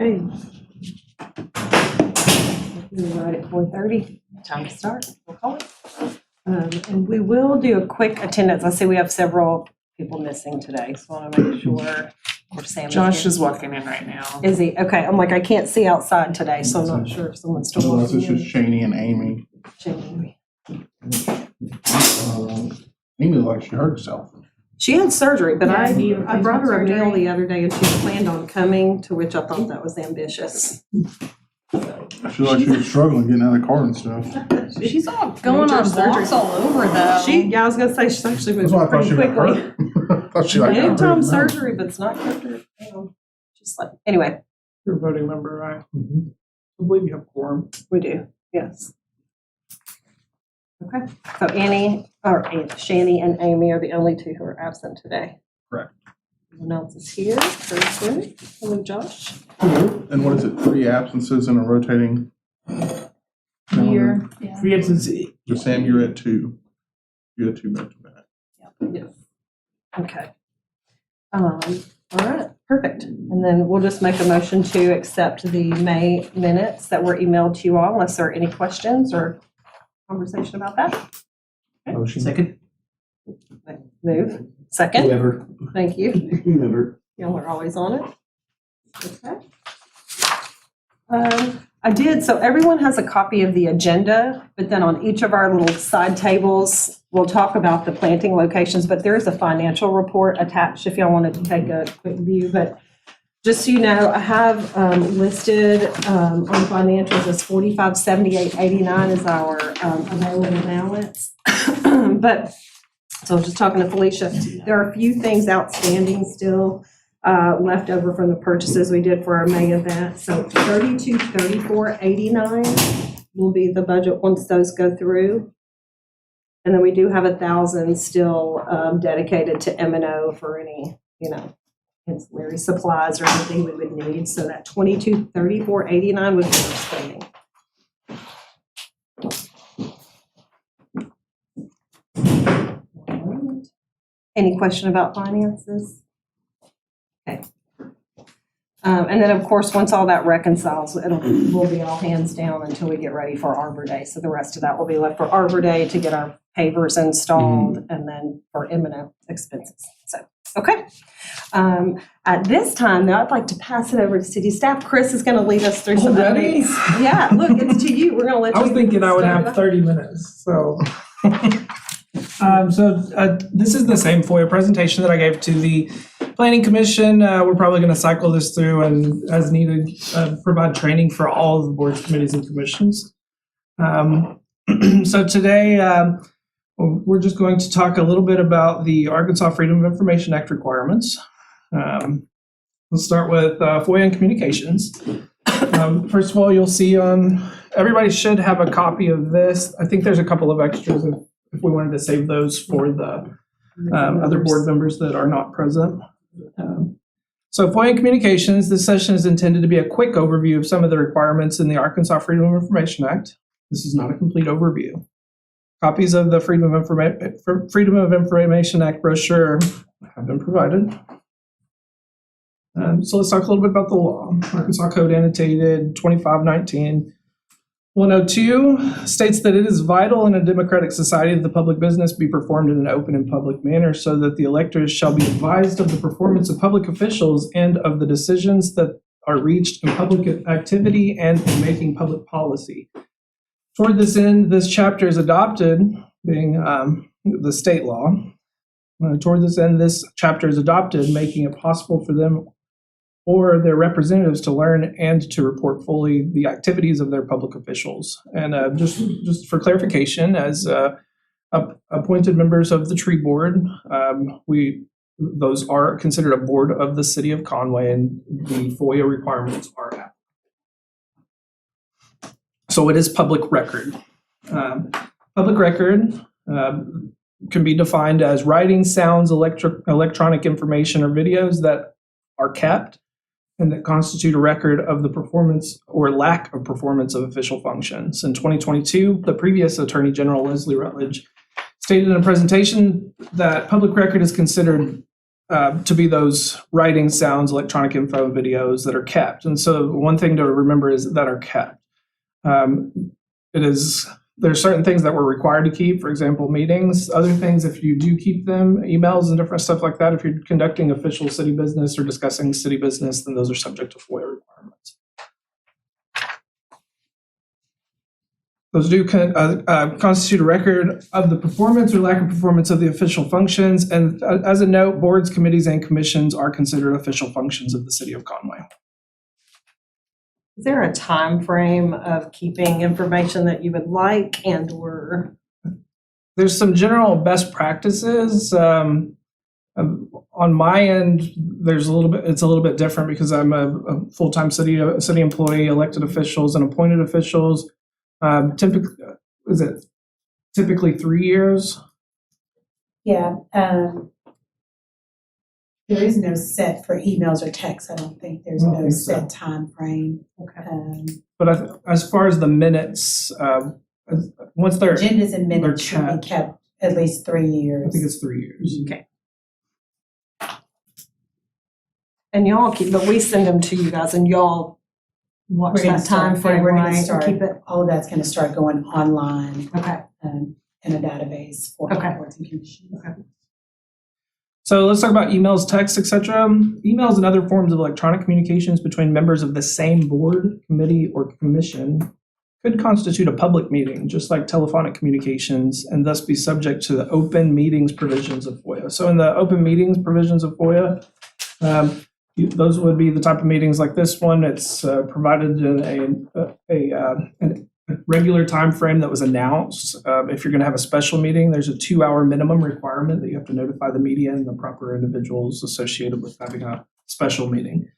Okay. We're right at 4:30. Time to start. We'll call it. And we will do a quick attendance. I see we have several people missing today, so I want to make sure. Or Sam Josh is walking in right now. Is he? Okay. I'm like, I can't see outside today, so I'm not sure if someone's still Otherwise, walking it's just in. Shani and Amy. Shani. Amy looked like she hurt herself. She had surgery, but Yeah, I brought her a meal surgery. the other day and she planned on coming, to which I thought that was ambitious. She looked like she was struggling getting out of the car and stuff. She's all going on Major walks all over though. I was gonna say, she's actually That's moving why I thought pretty she got quickly. hurt. I thought she like got hurt. Anytime No. surgery, but it's not kept her down. Just like, anyway, You're a voting member, right? I believe you have quorum. we do, yes. Okay, so Shani and Amy are the only two who are absent today. Correct. Everyone else is here. Very good. Hello, Josh. And what is it, 3 absences in a rotating? Year. Yeah. Free absentee. So Sam, you're at 2. You had 2 back to back. Yes. Okay. All right, perfect. And then we'll just make a motion to accept the May minutes that were emailed to you all, unless there are any questions or conversation about that. Motion. Second. Move. Second. Whoever. Thank you. Whoever. Y'all are always on it. Okay. I did, so everyone has a copy of the agenda, but then on each of our little side tables, we'll talk about the planting locations, but there is a financial report attached if y'all wanted to take a quick view. But just so you know, I have listed on financials as $4578.89 is our available balance. But, so I was just talking to Felicia, there are a few things outstanding still left over from the purchases we did for our May event. So $3234.89 will be the budget once those go through. And then we do have 1,000 still dedicated to M&O for any, ancillary supplies or anything we would need. So that $2234.89 would be our spending. Any question about finances? Okay. And then, of course, once all that reconciles, we'll be all hands down until we get ready for Arbor Day. So the rest of that will be left for Arbor Day to get our pavers installed and then for M&O expenses. So, okay. At this time, though, I'd like to pass it over to city staff. Chris is going to lead us through some Already? updates. Yeah, look, it's to you. We're going to let you. I was thinking I would start it have up. 30 minutes, so. This is the same FOIA presentation that I gave to the Planning Commission. We're probably going to cycle this through and, as needed, provide training for all of the boards, committees, and commissions. So today, we're just going to talk a little bit about the Arkansas Freedom of Information Act requirements. We'll start with FOIA and communications. First of all, you'll see everybody should have a copy of this. I think there's a couple of extras if we wanted to save those for the other board members that are not present. So FOIA and communications, this session is intended to be a quick overview of some of the requirements in the Arkansas Freedom of Information Act. This is not a complete overview. Copies of the Freedom of Information Act brochure have been provided. So let's talk a little bit about the law. Arkansas Code Annotated 2519. 102 states that it is vital in a democratic society that the public business be performed in an open and public manner so that the electors shall be advised of the performance of public officials and of the decisions that are reached in public activity and in making public policy. Toward this end, this chapter is adopted, being the state law. Toward this end, this chapter is adopted, making it possible for them or their representatives to learn and to report fully the activities of their public officials. And just for clarification, as appointed members of the tree board, those are considered a board of the city of Conway, and the FOIA requirements are applicable. So it is public record. Public record can be defined as writing, sounds, electronic information, or videos that are kept and that constitute a record of the performance or lack of performance of official functions. In 2022, the previous Attorney General, Leslie Rutledge, stated in a presentation that public record is considered to be those writing, sounds, electronic info, and videos that are kept. And so one thing to remember is that are kept. There's certain things that we're required to keep, for example, meetings. Other things, if you do keep them, emails and different stuff like that, if you're conducting official city business or discussing city business, then those are subject to FOIA requirements. Those do constitute a record of the performance or lack of performance of the official functions. And as a note, boards, committees, and commissions are considered official functions of the city of Conway. Is there a time frame of keeping information that you would like and/or? There's some general best practices. On my end, it's a little bit different because I'm a full-time city employee, elected officials, and appointed officials. Typically 3 years? Yeah, there is no set for emails or texts. I don't think there's no set time frame. Okay. But as far as the minutes, once they're Agendas and minutes should kept. be kept at least 3 years. I think it's 3 years. Okay. And y'all but we send them to you guys and y'all watch We're gonna that time start- frame, we're gonna right? And start- keep it, All of that's going to start going online okay. in a database for Okay. boards and commissions. So let's talk about emails, texts, etc. Emails and other forms of electronic communications between members of the same board, committee, or commission could constitute a public meeting, just like telephonic communications, and thus be subject to the open meetings provisions of FOIA. So in the open meetings provisions of FOIA, those would be the type of meetings like this one. It's provided in a regular time frame that was announced. If you're going to have a special meeting, there's a 2-hour minimum requirement that you have to notify the media and the proper individuals associated with having a special meeting.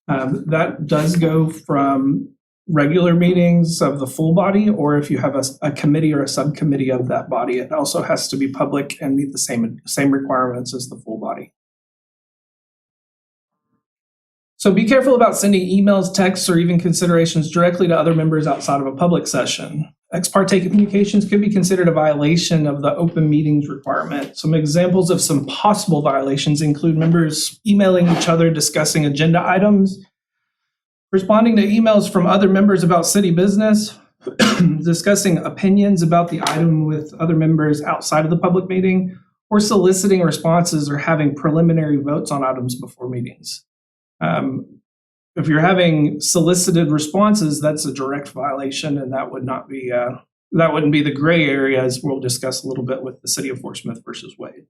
That does go from regular meetings of the full body, or if you have a committee or a subcommittee of that body, it also has to be public and meet the same requirements as the full body. So be careful about sending emails, texts, or even considerations directly to other members outside of a public session. Ex parte communications could be considered a violation of the open meetings requirement. Some examples of some possible violations include members emailing each other discussing agenda items, responding to emails from other members about city business, discussing opinions about the item with other members outside of the public meeting, or soliciting responses or having preliminary votes on items before meetings. If you're having solicited responses, that's a direct violation, and that wouldn't be the gray area, as we'll discuss a little bit with the city of Fort Smith versus Wade.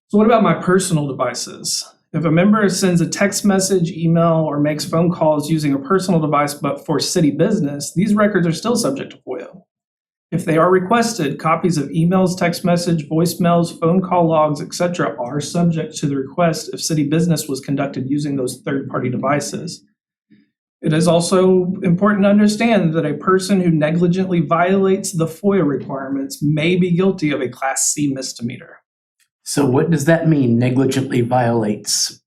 So what about my personal devices? If a member sends a text message, email, or makes phone calls using a personal device but for city business, these records are still subject to FOIA. If they are requested, copies of emails, text message, voicemails, phone call logs, etc. are subject to the request if city business was conducted using those third-party devices. It is also important to understand that a person who negligently violates the FOIA requirements may be guilty of a Class C misdemeanor. So what does that mean, negligently violates?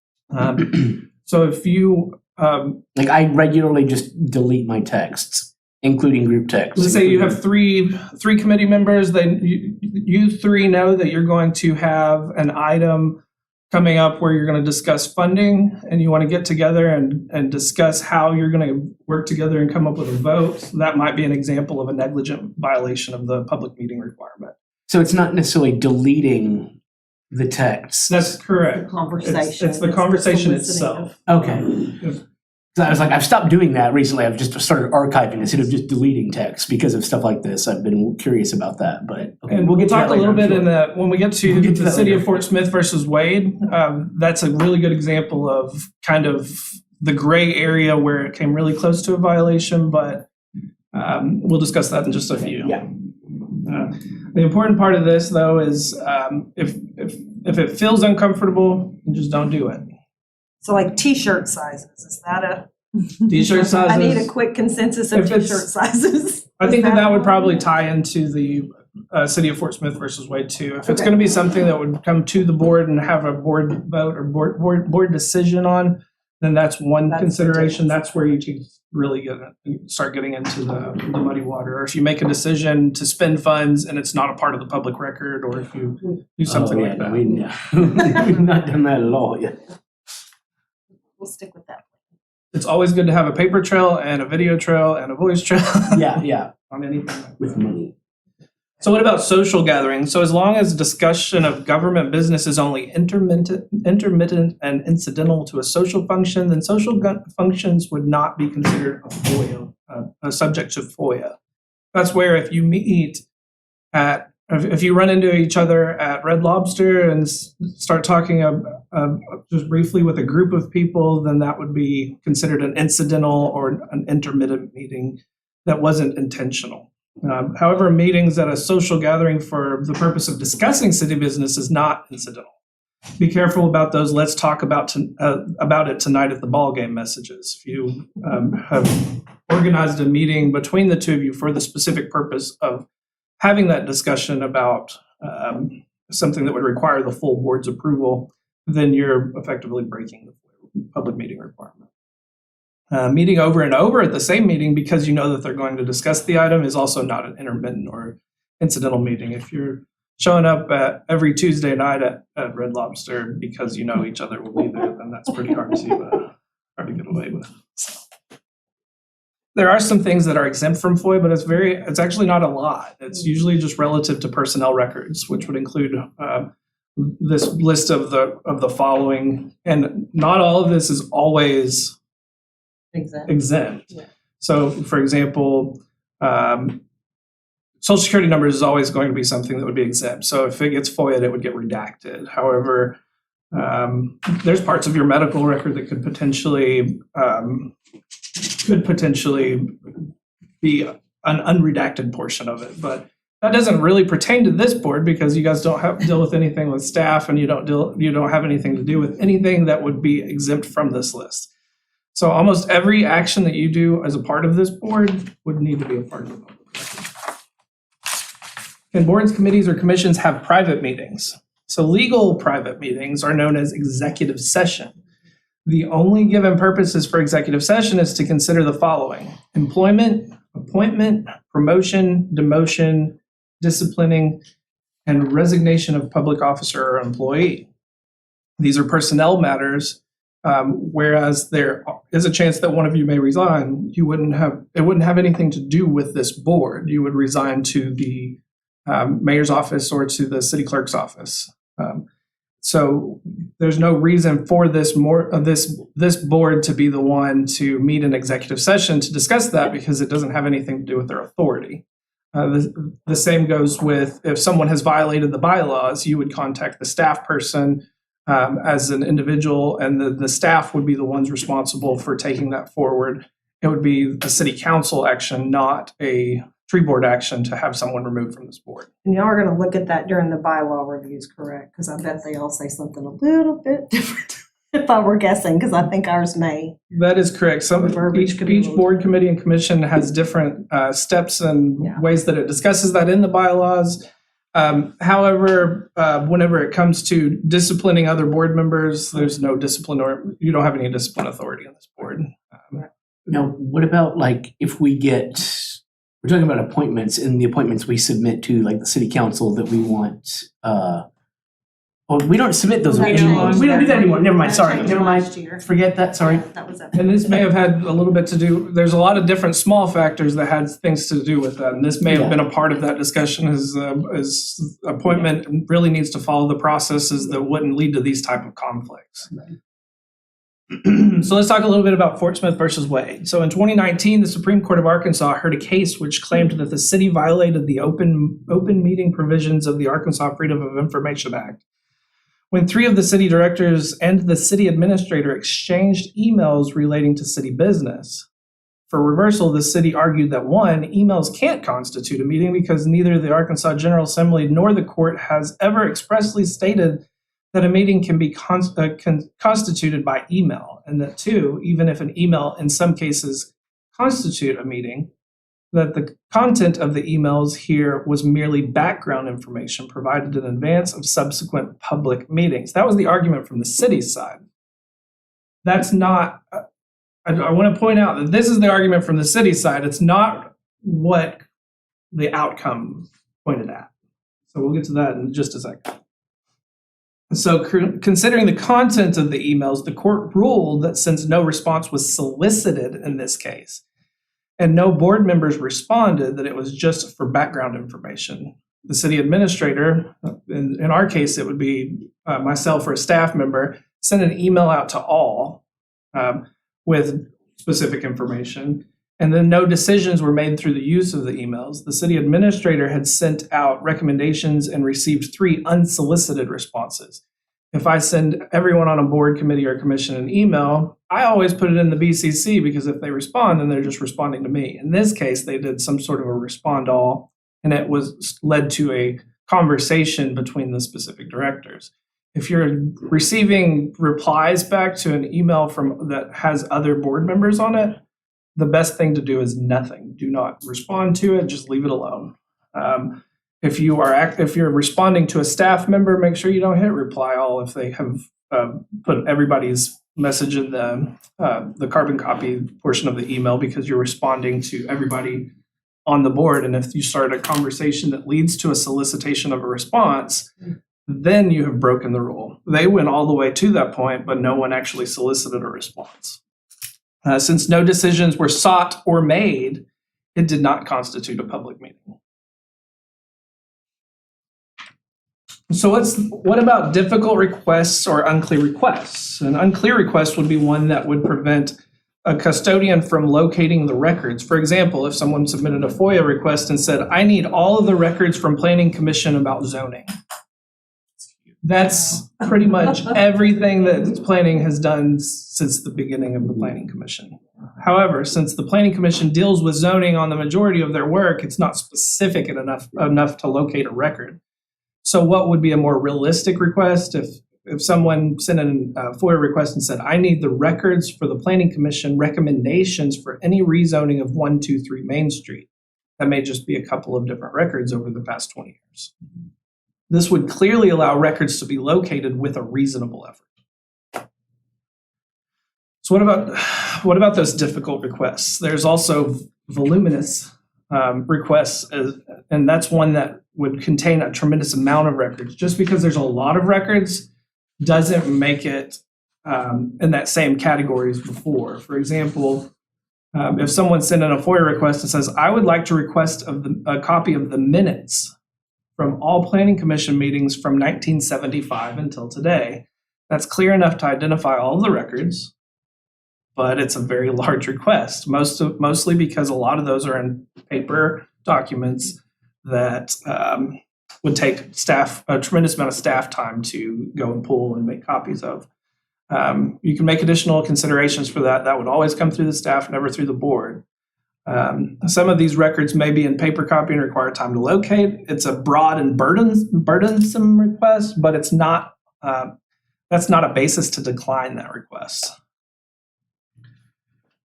So if you... Like I regularly just delete my texts, including group texts. Let's say you have three committee members, then you three know that you're going to have an item coming up where you're going to discuss funding, and you want to get together and discuss how you're going to work together and come up with a vote. So that might be an example of a negligent violation of the public meeting requirement. So it's not necessarily deleting the text. That's correct. Conversation. It's the conversation soliciting itself. Okay. So I was like, I've stopped doing that recently. I've just started archiving instead of just deleting text because of stuff like this. I've been curious about that, but okay, And we'll get to talk that a little later, bit I'm sure. when we get to We'll get to the that city later. of Fort Smith versus Wade. That's a really good example of kind of the gray area where it came really close to a violation, but we'll discuss that in just a few. Yeah. The important part of this, though, is if it feels uncomfortable, just don't do it. So like t-shirt sizes, is that a? T-shirt sizes. I need a quick consensus of If it's- t-shirt sizes. I think Is that would one? probably tie into the city of Fort Smith versus Wade too. If it's Okay. going to be something that would come to the board and have a board vote or board decision on, then that's one That's consideration. difference. That's where you really start getting into the muddy water. Or if you make a decision to spend funds and it's not a part of the public record, or if you do something like that. We've not done that at all yet. We'll stick with that. It's always good to have a paper trail and a video trail and a voice trail. Yeah, On anything like that. with money. So what about social gatherings? So as long as discussion of government business is only intermittent and incidental to a social function, then social functions would not be considered a FOIA, a subject to FOIA. That's where if you meet at, if you run into each other at Red Lobster and start talking just briefly with a group of people, then that would be considered an incidental or an intermittent meeting that wasn't intentional. However, meetings at a social gathering for the purpose of discussing city business is not incidental. Be careful about those "let's talk about it tonight at the ball game" messages. If you have organized a meeting between the two of you for the specific purpose of having that discussion about something that would require the full board's approval, then you're effectively breaking the public meeting requirement. Meeting over and over at the same meeting because you know that they're going to discuss the item is also not an intermittent or incidental meeting. If you're showing up at every Tuesday night at Red Lobster because you know each other will be there, then that's pretty hard to get away with. So. There are some things that are exempt from FOIA, but it's actually not a lot. It's usually just relative to personnel records, which would include this list of the following, and not all of this is always exempt. Yeah. So, for example, Social Security numbers is always going to be something that would be exempt. So if it gets FOIA'd, it would get redacted. However, there's parts of your medical record that could potentially be an unredacted portion of it. But that doesn't really pertain to this board because you guys don't deal with anything with staff, and you don't have anything to do with anything that would be exempt from this list. So almost every action that you do as a part of this board would need to be a part of the public record. Can boards, committees, or commissions have private meetings? So legal private meetings are known as executive session. The only given purposes for executive session is to consider the following: employment, appointment, promotion, demotion, disciplining, and resignation of public officer or employee. These are personnel matters. Whereas there is a chance that one of you may resign, it wouldn't have anything to do with this board. You would resign to the mayor's office or to the city clerk's office. So there's no reason for this board to be the one to meet an executive session to discuss that because it doesn't have anything to do with their authority. The same goes with if someone has violated the bylaws, you would contact the staff person as an individual, and the staff would be the ones responsible for taking that forward. It would be a city council action, not a tree board action, to have someone removed from this board. And y'all are gonna look at that during the bylaw reviews, correct? Because I bet they all say something a little bit different, if I were guessing, because I think ours may. That is correct. Each board, committee, and commission has different steps and ways that it discusses that in the bylaws. However, whenever it comes to disciplining other board members, there's no discipline, or you don't have any discipline authority on this board. Now, what about like if we're talking about appointments, and the appointments we submit to like the city council that we want, we don't submit those. We don't do that anymore. Never mind. Sorry. Changed Never mind. last year. Forget that. Sorry. That was it. And this may have had a little bit to do, there's a lot of different small factors that had things to do with that. And this may have been a part of that discussion as appointment really needs to follow the processes that wouldn't lead to these type of conflicts. So let's talk a little bit about Fort Smith versus Wade. So in 2019, the Supreme Court of Arkansas heard a case which claimed that the city violated the open meeting provisions of the Arkansas Freedom of Information Act when 3 of the city directors and the city administrator exchanged emails relating to city business. For reversal, the city argued that 1, emails can't constitute a meeting because neither the Arkansas General Assembly nor the court has ever expressly stated that a meeting can be constituted by email, and that 2, even if an email in some cases constitute a meeting, that the content of the emails here was merely background information provided in advance of subsequent public meetings. That was the argument from the city's side. that's not, I want to point out that this is the argument from the city side. It's not what the outcome pointed at. So we'll get to that in just a second. So considering the content of the emails, the court ruled that since no response was solicited in this case, and no board members responded, that it was just for background information. The city administrator, in our case, it would be myself or a staff member, sent an email out to all with specific information, and then no decisions were made through the use of the emails. The city administrator had sent out recommendations and received 3 unsolicited responses. If I send everyone on a board, committee, or commission an email, I always put it in the BCC because if they respond, then they're just responding to me. In this case, they did some sort of a respond all, and it was led to a conversation between the specific directors. If you're receiving replies back to an email that has other board members on it, the best thing to do is nothing. Do not respond to it, just leave it alone. If you're responding to a staff member, make sure you don't hit reply all if they have put everybody's message in the carbon copy portion of the email, because you're responding to everybody on the board. And if you start a conversation that leads to a solicitation of a response, then you have broken the rule. They went all the way to that point, but no one actually solicited a response. Since no decisions were sought or made, it did not constitute a public meeting. So what about difficult requests or unclear requests? An unclear request would be one that would prevent a custodian from locating the records. For example, if someone submitted a FOIA request and said, I need all of the records from Planning Commission about zoning. That's pretty much everything that planning has done since the beginning of the Planning Commission. However, since the Planning Commission deals with zoning on the majority of their work, it's not specific enough to locate a record. So what would be a more realistic request if someone sent in a FOIA request and said, I need the records for the Planning Commission recommendations for any rezoning of 123 Main Street. That may just be a couple of different records over the past 20 years. This would clearly allow records to be located with a reasonable effort. So what about those difficult requests? There's also voluminous requests, and that's one that would contain a tremendous amount of records. Just because there's a lot of records doesn't make it in that same category as before. For example, if someone sent in a FOIA request and says, I would like to request a copy of the minutes from all Planning Commission meetings from 1975 until today, that's clear enough to identify all of the records, but it's a very large request, mostly because a lot of those are in paper documents that would take a tremendous amount of staff time to go and pull and make copies of. You can make additional considerations for that. That would always come through the staff, never through the board. Some of these records may be in paper copy and require time to locate. It's a broad and burdensome request, but it's not. That's not a basis to decline that request.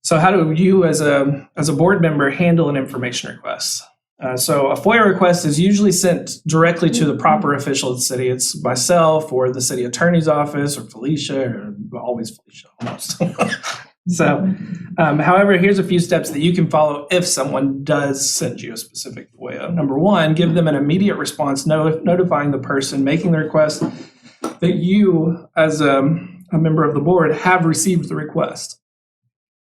So how do you, as a board member, handle an information request? So a FOIA request is usually sent directly to the proper official of the city. It's myself or the city attorney's office or Felicia, or always Felicia, almost. So, however, here's a few steps that you can follow if someone does send you a specific FOIA. Number one, give them an immediate response, notifying the person making the request that you, as a member of the board, have received the request.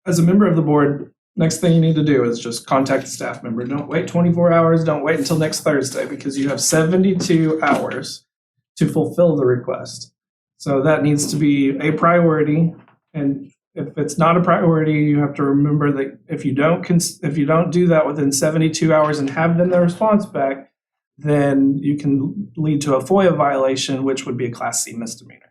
As a member of the board, next thing you need to do is just contact the staff member. Don't wait 24 hours. Don't wait until next Thursday, because you have 72 hours to fulfill the request. So that needs to be a priority. And if it's not a priority, you have to remember that if you don't do that within 72 hours and have them the response back, then you can lead to a FOIA violation, which would be a Class C misdemeanor.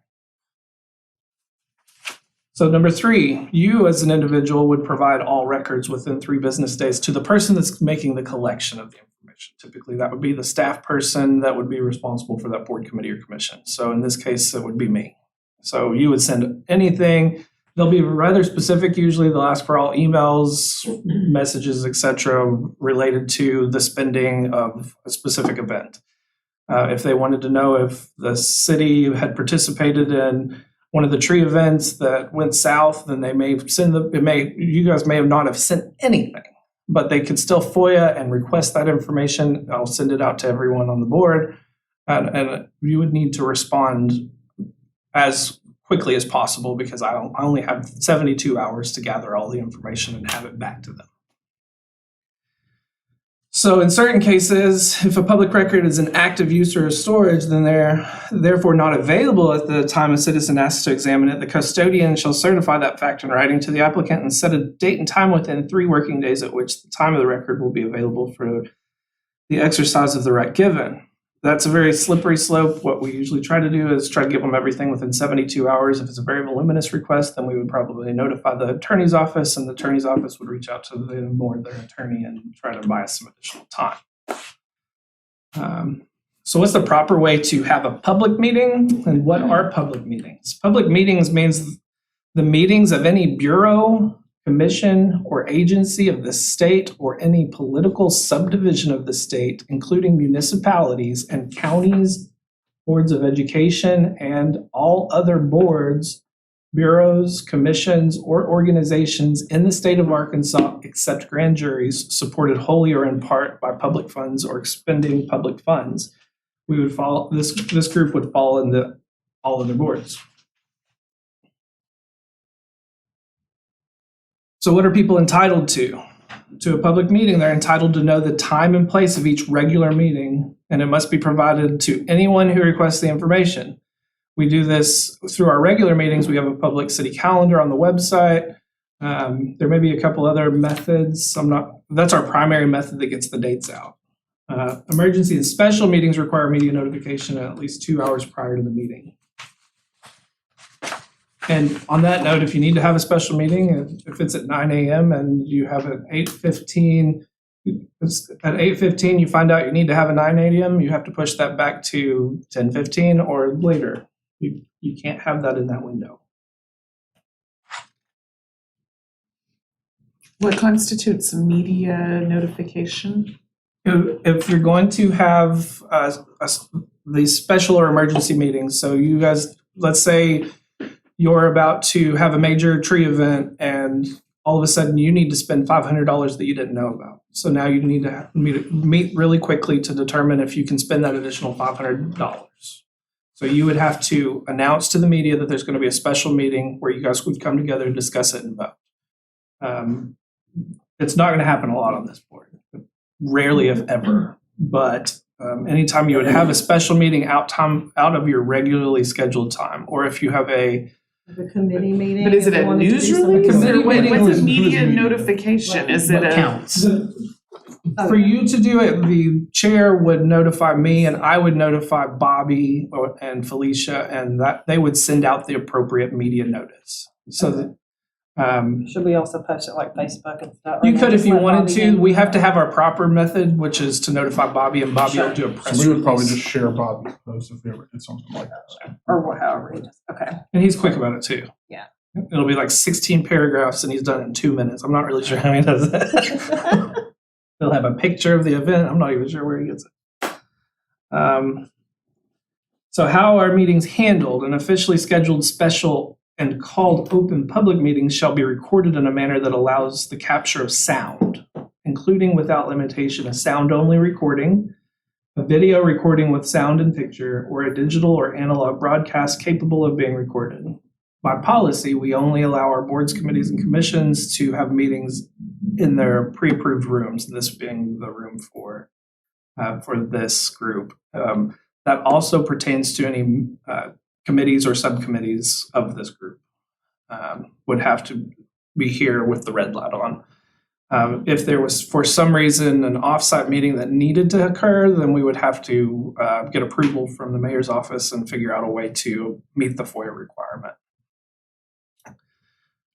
So number three, you as an individual would provide all records within 3 business days to the person that's making the collection of the information. Typically, that would be the staff person that would be responsible for that board, committee, or commission. So in this case, it would be me. So you would send anything. They'll be rather specific. Usually they'll ask for all emails, messages, etc., related to the spending of a specific event. If they wanted to know if the city had participated in one of the tree events that went south, then they may send you guys may have not have sent anything, but they could still FOIA and request that information. I'll send it out to everyone on the board, and you would need to respond as quickly as possible because I only have 72 hours to gather all the information and have it back to them. So in certain cases, if a public record is in active use or storage, then they're therefore not available at the time a citizen asks to examine it. The custodian shall certify that fact in writing to the applicant and set a date and time within 3 working days at which the time of the record will be available for the exercise of the right given. That's a very slippery slope. What we usually try to do is try to give them everything within 72 hours. If it's a very voluminous request, then we would probably notify the attorney's office, and the attorney's office would reach out to them or their attorney and try to buy us some additional time. So what's the proper way to have a public meeting, and what are public meetings? Public meetings means the meetings of any bureau, commission, or agency of the state or any political subdivision of the state, including municipalities and counties, boards of education, and all other boards, bureaus, commissions, or organizations in the state of Arkansas, except grand juries, supported wholly or in part by public funds or expending public funds. We would follow this group would fall into all other boards. So what are people entitled to? To a public meeting, they're entitled to know the time and place of each regular meeting, and it must be provided to anyone who requests the information. We do this through our regular meetings. We have a public city calendar on the website. There may be a couple other methods. That's our primary method that gets the dates out. Emergency and special meetings require media notification at least 2 hours prior to the meeting. And on that note, if you need to have a special meeting, if it's at 9 a.m. and you have it 8:15, at 8:15 you find out you need to have a 9 a.m., you have to push that back to 10:15 or later. You can't have that in that window. What constitutes media notification? If you're going to have these special or emergency meetings, so you guys, let's say you're about to have a major tree event and all of a sudden you need to spend $500 that you didn't know about. So now you need to meet really quickly to determine if you can spend that additional $500. So you would have to announce to the media that there's going to be a special meeting where you guys would come together and discuss it and vote. It's not going to happen a lot on this board, rarely if ever, but anytime you would have a special meeting out of your regularly scheduled time, or if you have a committee meeting. But is it if you a wanted to news do something release? like Or that. what's a media notification? Is it What a? counts? For you to do it, the chair would notify me and I would notify Bobby and Felicia, and that they would send out the appropriate media notice. So that Should we also post it like Facebook and stuff? you could if you wanted to. We have to have our proper method, which is to notify Bobby, and Bobby will do a press So we would probably release. just share Bobby's post if we ever did something like that. Or however, he does. Okay. And he's quick about it too. Yeah. It'll be like 16 paragraphs and he's done it in 2 minutes. I'm not really sure how he does it. He'll have a picture of the event. I'm not even sure where he gets it. So how are meetings handled? An officially scheduled special and called open public meetings shall be recorded in a manner that allows the capture of sound, including without limitation a sound-only recording, a video recording with sound and picture, or a digital or analog broadcast capable of being recorded. By policy, we only allow our boards, committees, and commissions to have meetings in their pre-approved rooms, this being the room for this group. That also pertains to any committees or subcommittees of this group. Would have to be here with the red light on. If there was, for some reason, an offsite meeting that needed to occur, then we would have to get approval from the mayor's office and figure out a way to meet the FOIA requirement.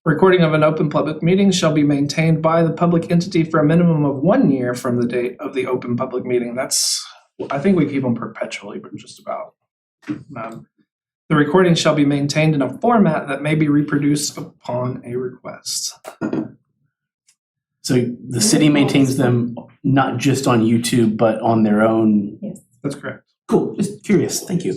Recording of an open public meeting shall be maintained by the public entity for a minimum of 1 year from the date of the open public meeting. I think we keep them perpetually, but just about. The recording shall be maintained in a format that may be reproduced upon a request. So the city maintains them not just on YouTube, but on their own. Yes. That's correct. Cool, just curious, thank you.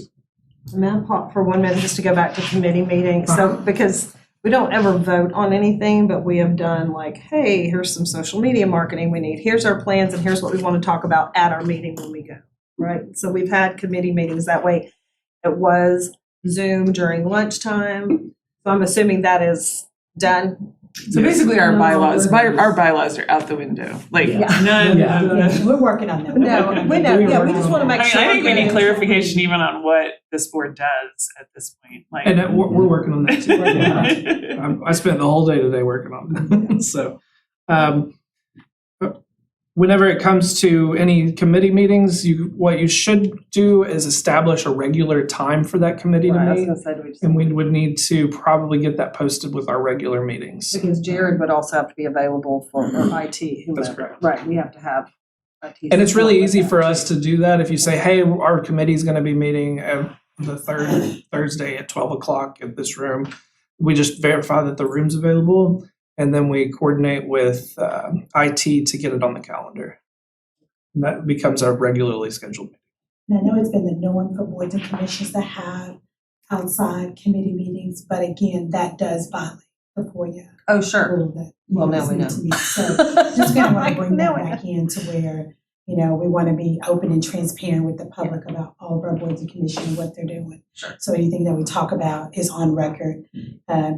Madam Pop, for 1 minute, just to go back to committee meetings. So, because we don't ever vote on anything, but we have done like, hey, here's some social media marketing we need. Here's our plans and here's what we want to talk about at our meeting when we go, right? So we've had committee meetings that way. It was Zoom during lunchtime. So I'm assuming that is done. So Yes. basically our No bylaws, longer. our bylaws are out the window, like Yeah. none Yeah. of the. Yeah, we're working on that. No, we know, yeah, we just want to make I mean, sure. I think we that- need clarification even on what this board does at this point, like. And we're working on that too. Yeah. I spent the whole day today working on it. So, whenever it comes to any committee meetings, what you should do is establish a regular time for that committee to Right, I was meet. gonna say, do we just- And we would need to probably get that posted with our regular meetings. Because Jared would also have to be available for IT. That's whomever. correct. Right, we have to have IT. And it's really support easy with for that, us too. to do that if you say, hey, our committee's going to be meeting the third Thursday at 12 o'clock at this room. We just verify that the room's available, and then we coordinate with IT to get it on the calendar. And that becomes our regularly scheduled meeting. And I know it's been the norm for boards and commissions to have outside committee meetings, but again, that does violate the FOIA Oh, sure. rule that you Well, now guys we need know. to meet. So just kind of want to bring Now that we back in to where, you know, we want to be open and transparent with the public about all of our boards and commissions and what they're doing. Sure. So anything that we talk about is on record,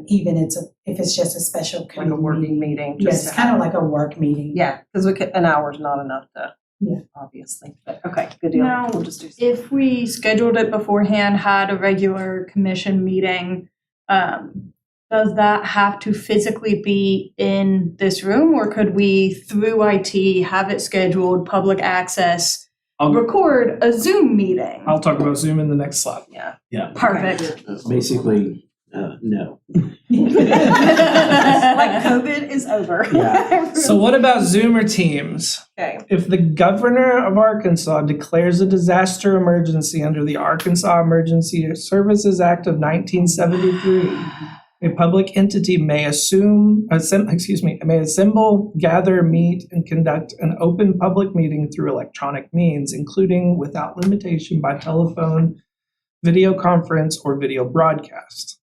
even if it's just a special Like committee a working meeting. meeting. Yes, just it's to kind of have- like a work meeting. Yeah, because an hour's not enough to, Yeah. obviously. But, okay, good deal. Now, We'll just do. If we scheduled it beforehand, had a regular commission meeting, does that have to physically be in this room? Or could we, through IT, have it scheduled, public access, I'll record a Zoom meeting? I'll talk about Zoom in the next slide. Yeah. Yeah, Perfect. basically, no. Like COVID is over. Yeah. So what about Zoom or Teams? Okay. If the governor of Arkansas declares a disaster emergency under the Arkansas Emergency Services Act of 1973, a public entity may assemble, gather, meet, and conduct an open public meeting through electronic means, including without limitation by telephone, video conference, or video broadcast.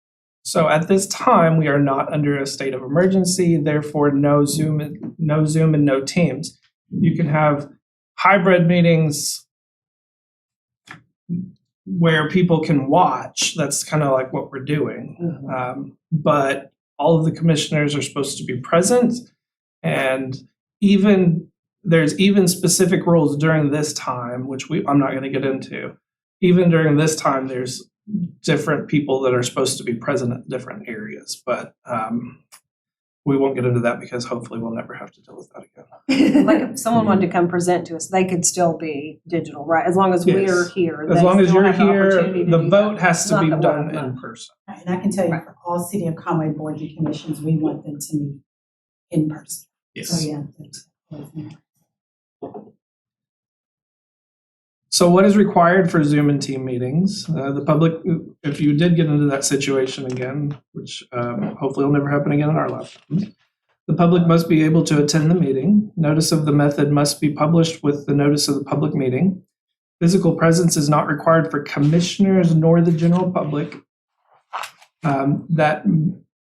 So at this time, we are not under a state of emergency, therefore no Zoom and no Teams. You can have hybrid meetings where people can watch. That's kind of like what we're doing. But all of the commissioners are supposed to be present, and there's even specific rules during this time, which I'm not going to get into. Even during this time, there's different people that are supposed to be present at different areas, but we won't get into that because hopefully we'll never have to deal with that again. Like if someone wanted to come present to us, they could still be digital, right? As long as we're Yes. here. As they long as still you're have the here, opportunity to the do vote that. has It's to not be that we're done not. in person. Right, and I can tell you for all City of Conway boards and commissions, we want them to meet in person. So yeah. So what is required for Zoom and team meetings? The public, if you did get into that situation again, which hopefully will never happen again in our lifetimes, the public must be able to attend the meeting. Notice of the method must be published with the notice of the public meeting. Physical presence is not required for commissioners nor the general public. That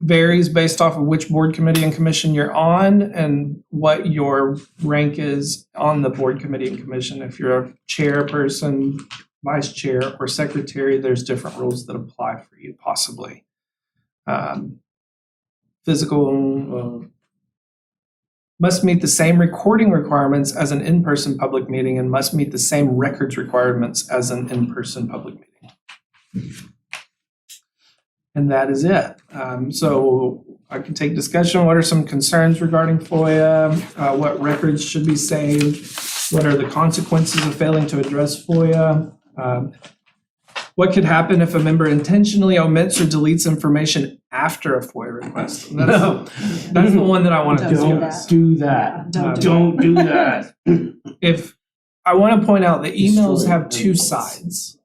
varies based off of which board, committee, and commission you're on and what your rank is on the board, committee, and commission. If you're a chairperson, vice chair, or secretary, there's different rules that apply for you possibly. Physical must meet the same recording requirements as an in-person public meeting and must meet the same records requirements as an in-person public meeting. And that is it. So I can take discussion. What are some concerns regarding FOIA? What records should be saved? What are the consequences of failing to address FOIA? What could happen if a member intentionally omits or deletes information after a FOIA request? And that's the one that I want to Don't discuss. Do that. Don't do that. If I want to point out that emails have two sides.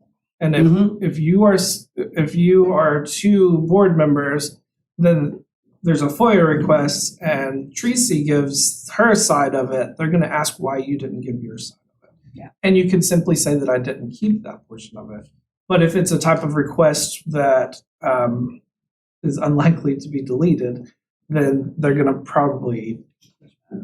And if you are two board members, then there's a FOIA request and Tracy gives her side of it, they're going to ask why you didn't give your side of it. Yeah. And you can simply say that I didn't keep that portion of it. But if it's a type of request that is unlikely to be deleted, then they're going to probably,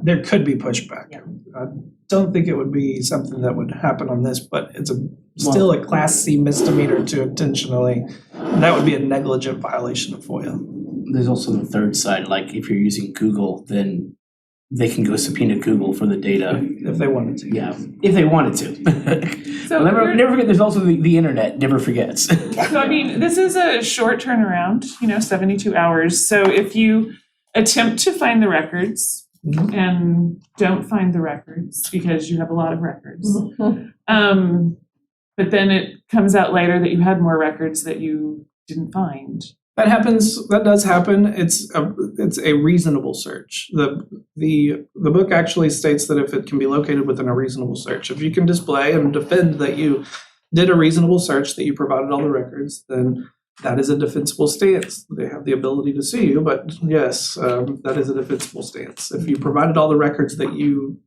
there could be pushback. Yeah. I don't think it would be something that would happen on this, but it's still a Class C misdemeanor to intentionally, and that would be a negligent violation of FOIA. There's also the third side, like if you're using Google, then they can go subpoena Google for the data. If they wanted to. Yeah, if they wanted to. So never forget, there's also the internet, never forgets. So I mean, this is a short turnaround, 72 hours. So if you attempt to find the records and don't find the records because you have a lot of records, but then it comes out later that you had more records that you didn't find. That happens. That does happen. It's a reasonable search. The book actually states that if it can be located within a reasonable search, if you can display and defend that you did a reasonable search, that you provided all the records, then that is a defensible stance. They have the ability to sue you, but yes, that is a defensible stance. If you provided all the records that you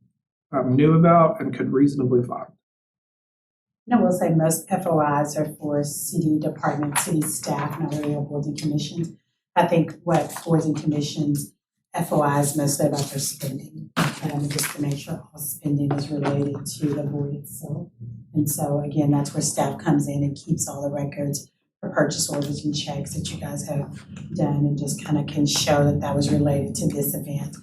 knew about and could reasonably find. I will say most FOIs are for city departments, city staff, not really boards and commissions. I think what boards and commissions, FOI is mostly about their spending, just to make sure all spending is related to the board itself. And so again, that's where staff comes in and keeps all the records for purchase orders and checks that you guys have done, and just kind of can show that that was related to this event.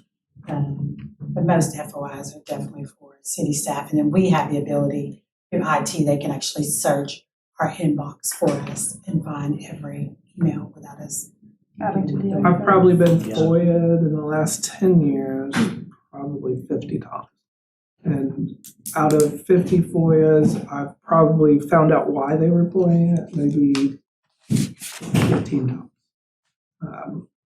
But most FOIs are definitely for city staff, and then we have the ability through IT, they can actually search our inbox for us and find every email without us Having to do I've probably been FOIA'd in the last 10 years, probably 50 times. And out of 50 FOIAs, I've probably found out why they were FOIA maybe 15 times.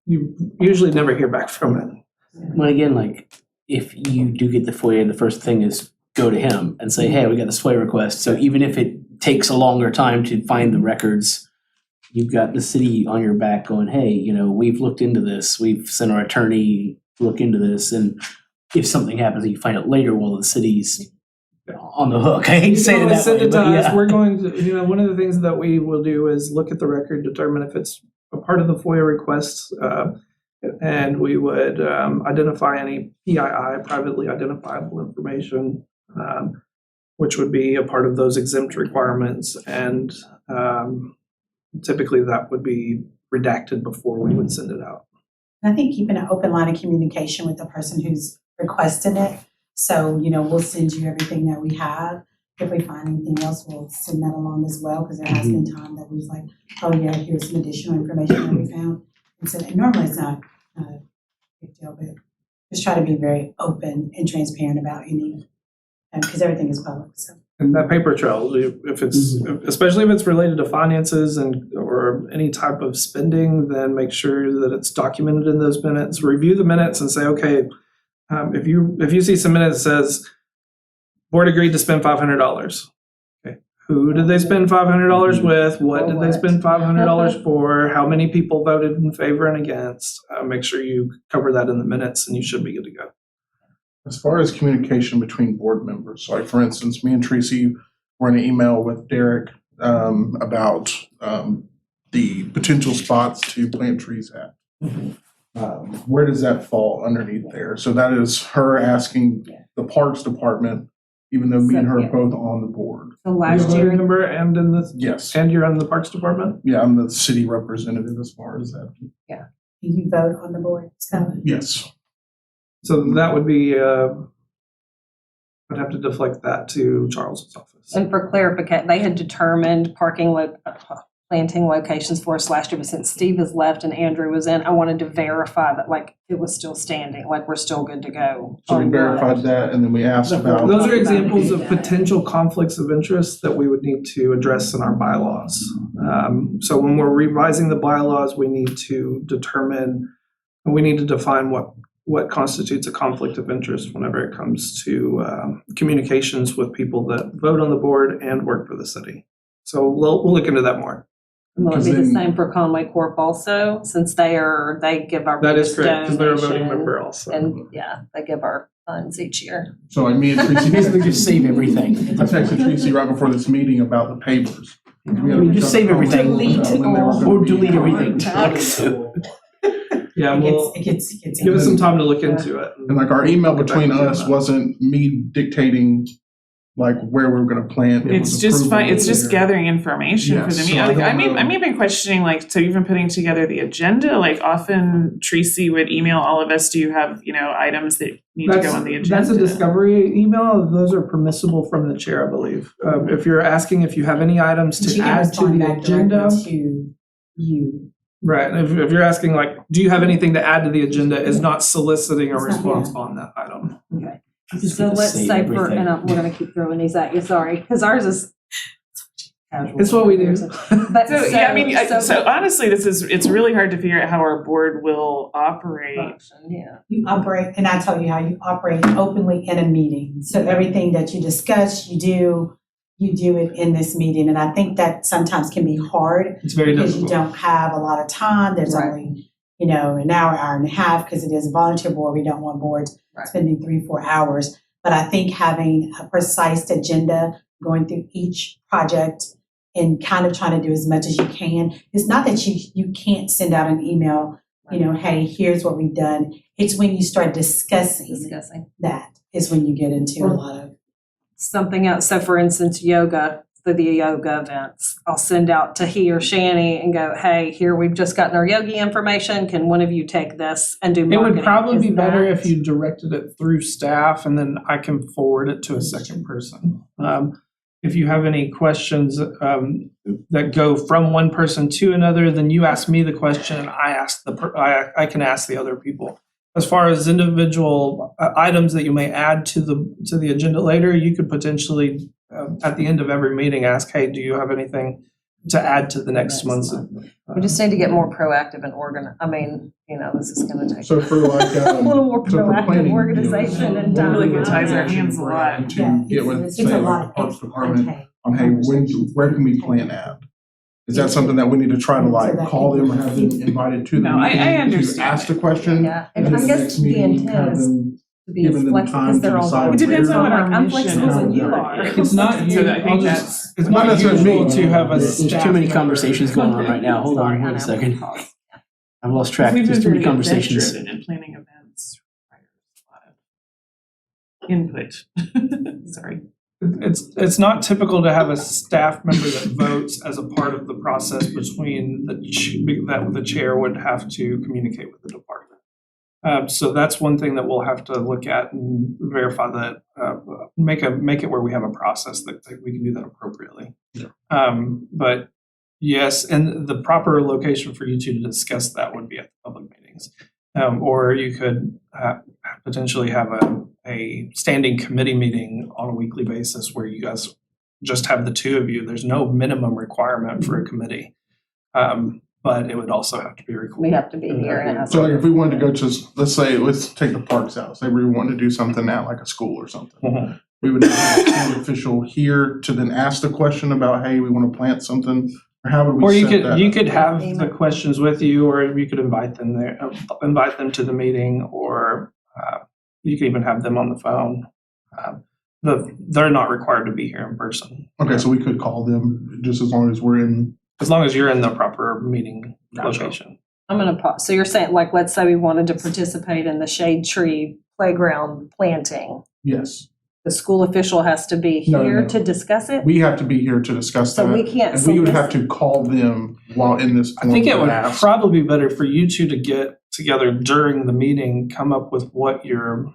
You usually never hear back from it. Well, again, like if you do get the FOIA, the first thing is go to him and say, hey, we got this FOIA request. So even if it takes a longer time to find the records, you've got the city on your back going, hey, we've looked into this. We've sent our attorney to look into this. And if something happens and you find out later, well, the city's on the hook. I hate to say it that Send way, it to but us. yeah. We're going to, one of the things that we will do is look at the record, determine if it's a part of the FOIA request, and we would identify any PII, privately identifiable information, which would be a part of those exempt requirements. And typically that would be redacted before we would send it out. I think keeping an open line of communication with the person who's requesting it. So, we'll send you everything that we have. If we find anything else, we'll send that along as well, because there has been time that we was like, oh yeah, here's some additional information that we found. And so normally it's not a big deal, but just try to be very open and transparent about any, because everything is public. So. And that paper trail, if it's, especially if it's related to finances or any type of spending, then make sure that it's documented in those minutes. Review the minutes and say, okay, if you see some minutes that says board agreed to spend $500. Okay, who did they spend $500 with? What did they spend $500 for? How many people voted in favor and against? Make sure you cover that in the minutes, and you should be good to go. As far as communication between board members, like for instance, me and Tracy were in an email with Derek about the potential spots to plant trees at. Where does that fall underneath there? So that is her asking the Parks Department, even though me and her are both on the board. So You're a last voting year, member and in the Yes. and you're on the Parks Department? Yeah, I'm the city representative as far as that. Can you vote on the board, Scott? Yes. So that would be, I'd have to deflect that to Charles's office. and for clarification, they had determined planting locations for us last year, but since Steve has left and Andrew was in, I wanted to verify that it was still standing, we're still good to go. So we verified that, and then we asked about. Those are examples of potential conflicts of interest that we would need to address in our bylaws. So when we're revising the bylaws, we need to define what constitutes a conflict of interest whenever it comes to communications with people that vote on the board and work for the city. So we'll look into that more. Will it be the Because same for Conway Corp also, since they give our That is biggest correct, because they're a voting donation, member also. and they give our funds each year. So me and Tracy Basically just save everything. I texted Tracy right before this meeting about the pavers. We had a Just save everything. conversation about when they were gonna Or be delete having everything. tax. Yeah, well, It gets. give us some time to look into it. And like our email Get back between to you on us that. wasn't me dictating like where we were gonna plant. It It's was just approval it's just there. gathering information for Yes, the so meeting. I Like, don't know. I'm even questioning, like, so even putting together the agenda, like often Tracy would email all of us, do you have, items that need to go on the agenda? That's a discovery email. Those are permissible from the chair, I believe. If you're asking if you have any items But to you can add to respond the back agenda, directly to you. right? If you're asking like, do you have anything to add to the agenda, is not soliciting a It's not, response on that item. Okay. Just So gonna let's save say for, everything. and we're gonna keep throwing these at you, sorry, because ours is casual. It's what we do. But So, yeah, I mean, so honestly, it's really hard to figure out how our board will operate. function, yeah. You operate, and I tell you how you operate openly in a meeting. So everything that you discuss, you do it in this meeting. And I think that sometimes can be hard It's very because you difficult. don't have a lot of time. There's Right. only, an hour and a half, because it is a volunteer board. We don't want boards Right. spending 3-4 hours. But I think having a precise agenda, going through each project and kind of trying to do as much as you can. It's not that you can't send out an email, hey, here's what we've done. It's when you start discussing that is when you get into a lot of. Something else, so for instance, yoga, the yoga events, I'll send out to he or Shani and go, hey, here, we've just gotten our yogi information, can one of you take this and do It marketing? would probably Is be better that- if you directed it through staff and then I can forward it to a second person. If you have any questions that go from one person to another, then you ask me the question and I can ask the other people. As far as individual items that you may add to the agenda later, you could potentially at the end of every meeting ask, hey, do you have anything to add to the next month's? We just need to get more proactive and this is gonna take So for like, a little more so for proactive planning organization and I feel like it time. ties our hands a lot. To get with, It's say, a like lot the of Parks extra Department content. on, hey, where can we plant at? Is that something that we need to try to like call them or have them invited to the No, I meeting to understand ask the question? Yeah, And and I then guess next the meeting, intent have is them to be as giving them flexible, time because to they're all decide going. It depends on what our I'm mission flexible is. than you are. It's not, So I think it's Not not necessarily usual me. to have a There's staff too many member. conversations going on right now. Hold Sorry, on, I wait a know. second. I've lost track. We've There's been too many very conversations. event-driven, and planning events requires a lot of input. Sorry. It's not typical to have a staff member that votes as a part of the process between that the chair would have to communicate with the department. So that's one thing that we'll have to look at and verify that, make it where we have a process that we can do that appropriately. Yeah. But yes, and the proper location for you two to discuss that would be at the public meetings. Or you could potentially have a standing committee meeting on a weekly basis where you guys just have the two of you. There's no minimum requirement for a committee. But it would also have to be recorded. We have to be here and it has So like to. if we wanted to go to, let's take the parks out, say we wanted to do something at like a school or something. Mhm. We would have an official here to then ask the question about, hey, we want to plant something, or how would Or we you set that could up? have the questions with you, or you could invite them there, invite them to the meeting, or you could even have them on the phone. They're not required to be here in person, Okay, so we could call them just as long as we're in. as long as you're in the proper meeting Gotcha. location. I'm gonna pause. So you're saying, like, let's say we wanted to participate in the shade tree playground planting. Yes, The school official has to be No, here no. to discuss it? we have to be here to discuss So that. we can't And we would have solicit- to call them while in this. I think it would ask. probably be better for you two to get together during the meeting, come up with what you're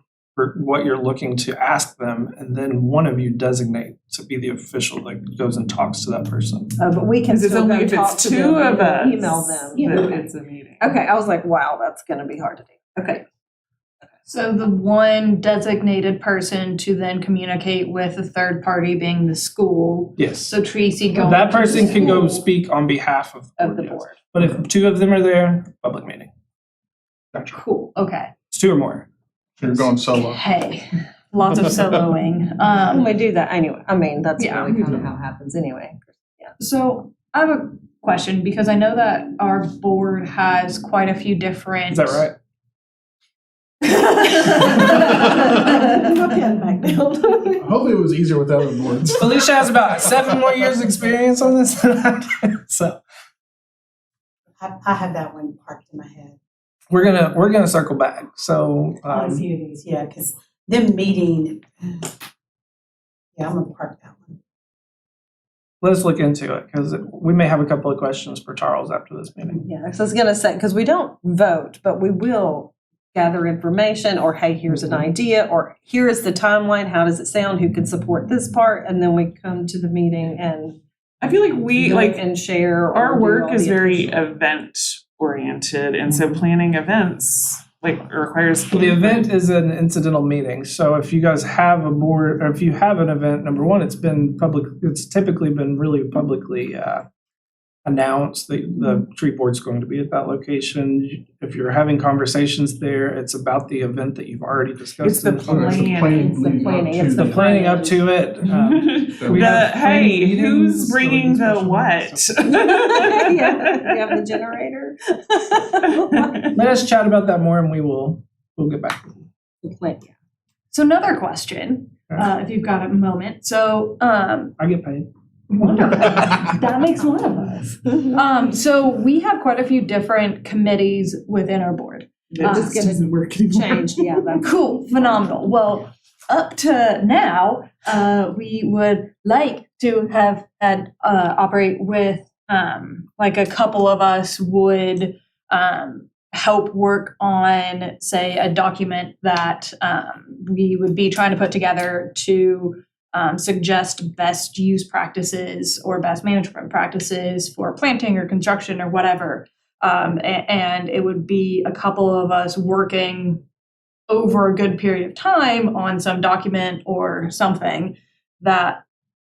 looking to ask them, and then one of you designate to be the official that goes and talks to that person. But we can Because it's still only go if talk it's to two them of us. and email them. That Okay. it's a meeting. Okay, I was like, wow, that's gonna be hard to do. Okay. So the one designated person to then communicate with a third party being the school. Yes. So Tracy going. That to the person can go school. speak on behalf of Of the yes. board. But if two of them are there, public meeting. Gotcha. Cool, okay. It's two or more. You're going solo. Hey, lots of soloing. When we do that anyway, I mean, that's Yeah. really kind of how it happens anyway. So I have a question because I know that our board has quite a few different. Is that right? My pen back down. Hopefully it was easier with other boards. Felicia has about 7 more years experience on this than I do. So I have that one parked in my head. we're gonna circle back. So I see it is, yeah, because them meeting, yeah, I'm gonna park that one. let's look into it because we may have a couple of questions for Charles after this meeting. Yeah, so I was gonna say, because we don't vote, but we will gather information, or hey, here's an idea, or here is the timeline, how does it sound, who can support this part, and then we come to the meeting and I feel like we, vote like, and share. or our do work all is the very official- event oriented, and so planning events like requires. The event is an incidental meeting. So if you guys have a board, or if you have an event, number one, it's typically been really publicly announced that the tree board's going to be at that location. If you're having conversations there, it's about the event that you've already discussed. It's the in It's the plan. It's the leading up planning, to it's The planning up to it. We have planning Hey, who's meetings, bringing the special what? meetings. Yeah, you have the generator. Let us chat about that more and we'll get back to you. The plan, yeah. So another question, if you've got a moment. So, I get paid. wonderful. That makes one of us. So we have quite a few different committees within our board. It just doesn't work anymore. Changed, yeah. That's Cool, phenomenal. Well, up to now, we would like to have had operate with like a couple of us would help work on, say, a document that we would be trying to put together to suggest best use practices or best management practices for planting or construction or whatever. And it would be a couple of us working over a good period of time on some document or something that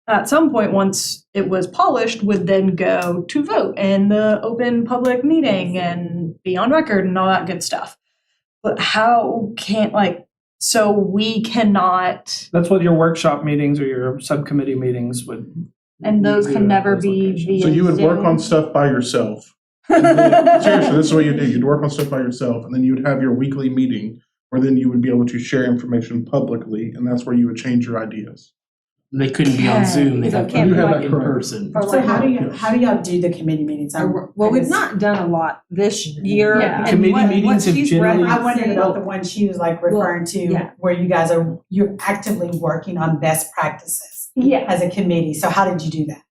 at some point, once it was polished, would then go to vote in the open public meeting and be on record and all that good stuff. But how can, so we cannot, That's what your workshop meetings or your subcommittee meetings would. and those do can at never those be locations. via So you would work on Zoom? stuff by yourself. Seriously, this is what you do. You'd work on stuff by yourself, and then you would have your weekly meeting where then you would be able to share information publicly, and that's where you would change your ideas. They couldn't be on Zoom, they So have to can't be be like in correct. person. Or So like- how do y'all do the committee meetings? Well, we've not done a lot this year. Yeah. and Committee what meetings have she's generally- I wondered referencing- about the one she was like referring to, yeah. where you're actively working on best practices Yeah. as a committee. So how did you do that?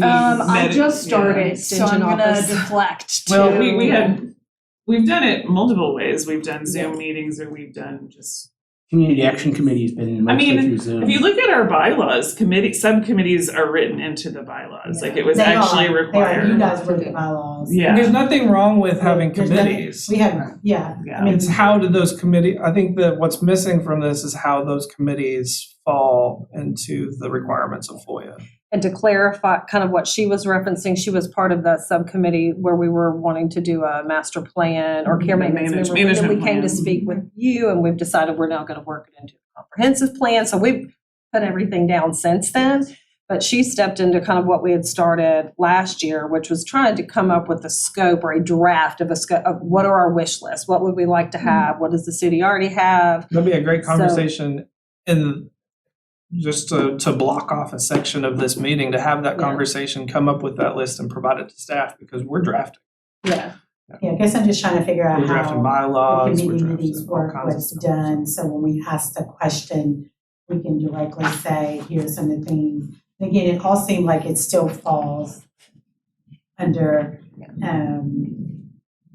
I met- just started, so I'm Extension gonna office. deflect to. Well, we've done it multiple ways. We've done Zoom meetings, or we've done just. Community Action Committee's been mostly mean, through Zoom. If you look at our bylaws, subcommittees are written into the bylaws. Like it was They actually are. They are. required. You guys wrote the bylaws. Yeah. There's nothing wrong with having There's nothing- committees. We have, yeah. Yeah. I mean, It's how do those committee, I think that what's missing from this is how those committees fall into the requirements of FOIA. And to clarify kind of what she was referencing, she was part of that subcommittee where we were wanting to do a master plan or care maintenance. Remember, and then we management came to plan. speak with you and we've decided we're now going to work it into a comprehensive plan. So we've put everything down since then. But she stepped into kind of what we had started last year, which was trying to come up with a scope or a draft of a scope of what are our wish lists? What would we like to have? What does the city already have? There'll be a great So- conversation in, just to block off a section of this meeting, to have that Yeah. conversation, come up with that list and provide it to staff, because we're drafting. Yeah. yeah, I guess I'm just trying to figure out We're drafting how bylaws, the we're committee meetings drafting all work, kinds of what's stuff. done. So when we ask the question, we can directly say, here's some of the things. And again, it all seemed like it still falls under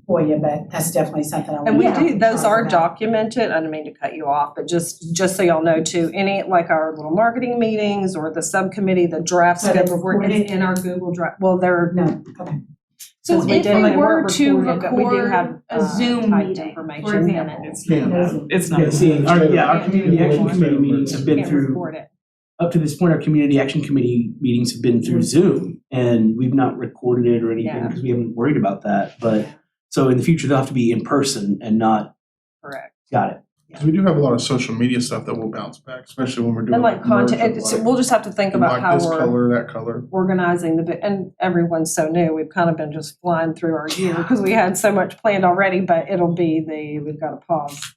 FOIA, but that's definitely something I want And we to do, those talk are about. documented. I didn't mean to cut you off, but just so y'all know too, any, like our little marketing meetings or the subcommittee, the draft So they're scope of work, recorded? it's in our Google Drive. Well, they're, No, okay. So Because we if didn't- we they were weren't to recorded, but we do record have, a Zoom typed meeting, information for in example. it. It's not. It's not. Yeah, see, our Can't community do action it. committee meetings have been can't through, record it. up to this point, our community action committee meetings have been through Zoom, and we've not recorded it or anything, Yeah. because we haven't worried about that, but, so in the future, they'll have to be in person and not, Correct. got it. Because we do have a lot of social media stuff that will bounce back, especially when we're doing And like content, merge of, and so we'll just have to think about like how this we're color, that color. organizing and everyone's so new. We've kind of been just flying through our year because we had so much planned already, but it'll be we've got to pause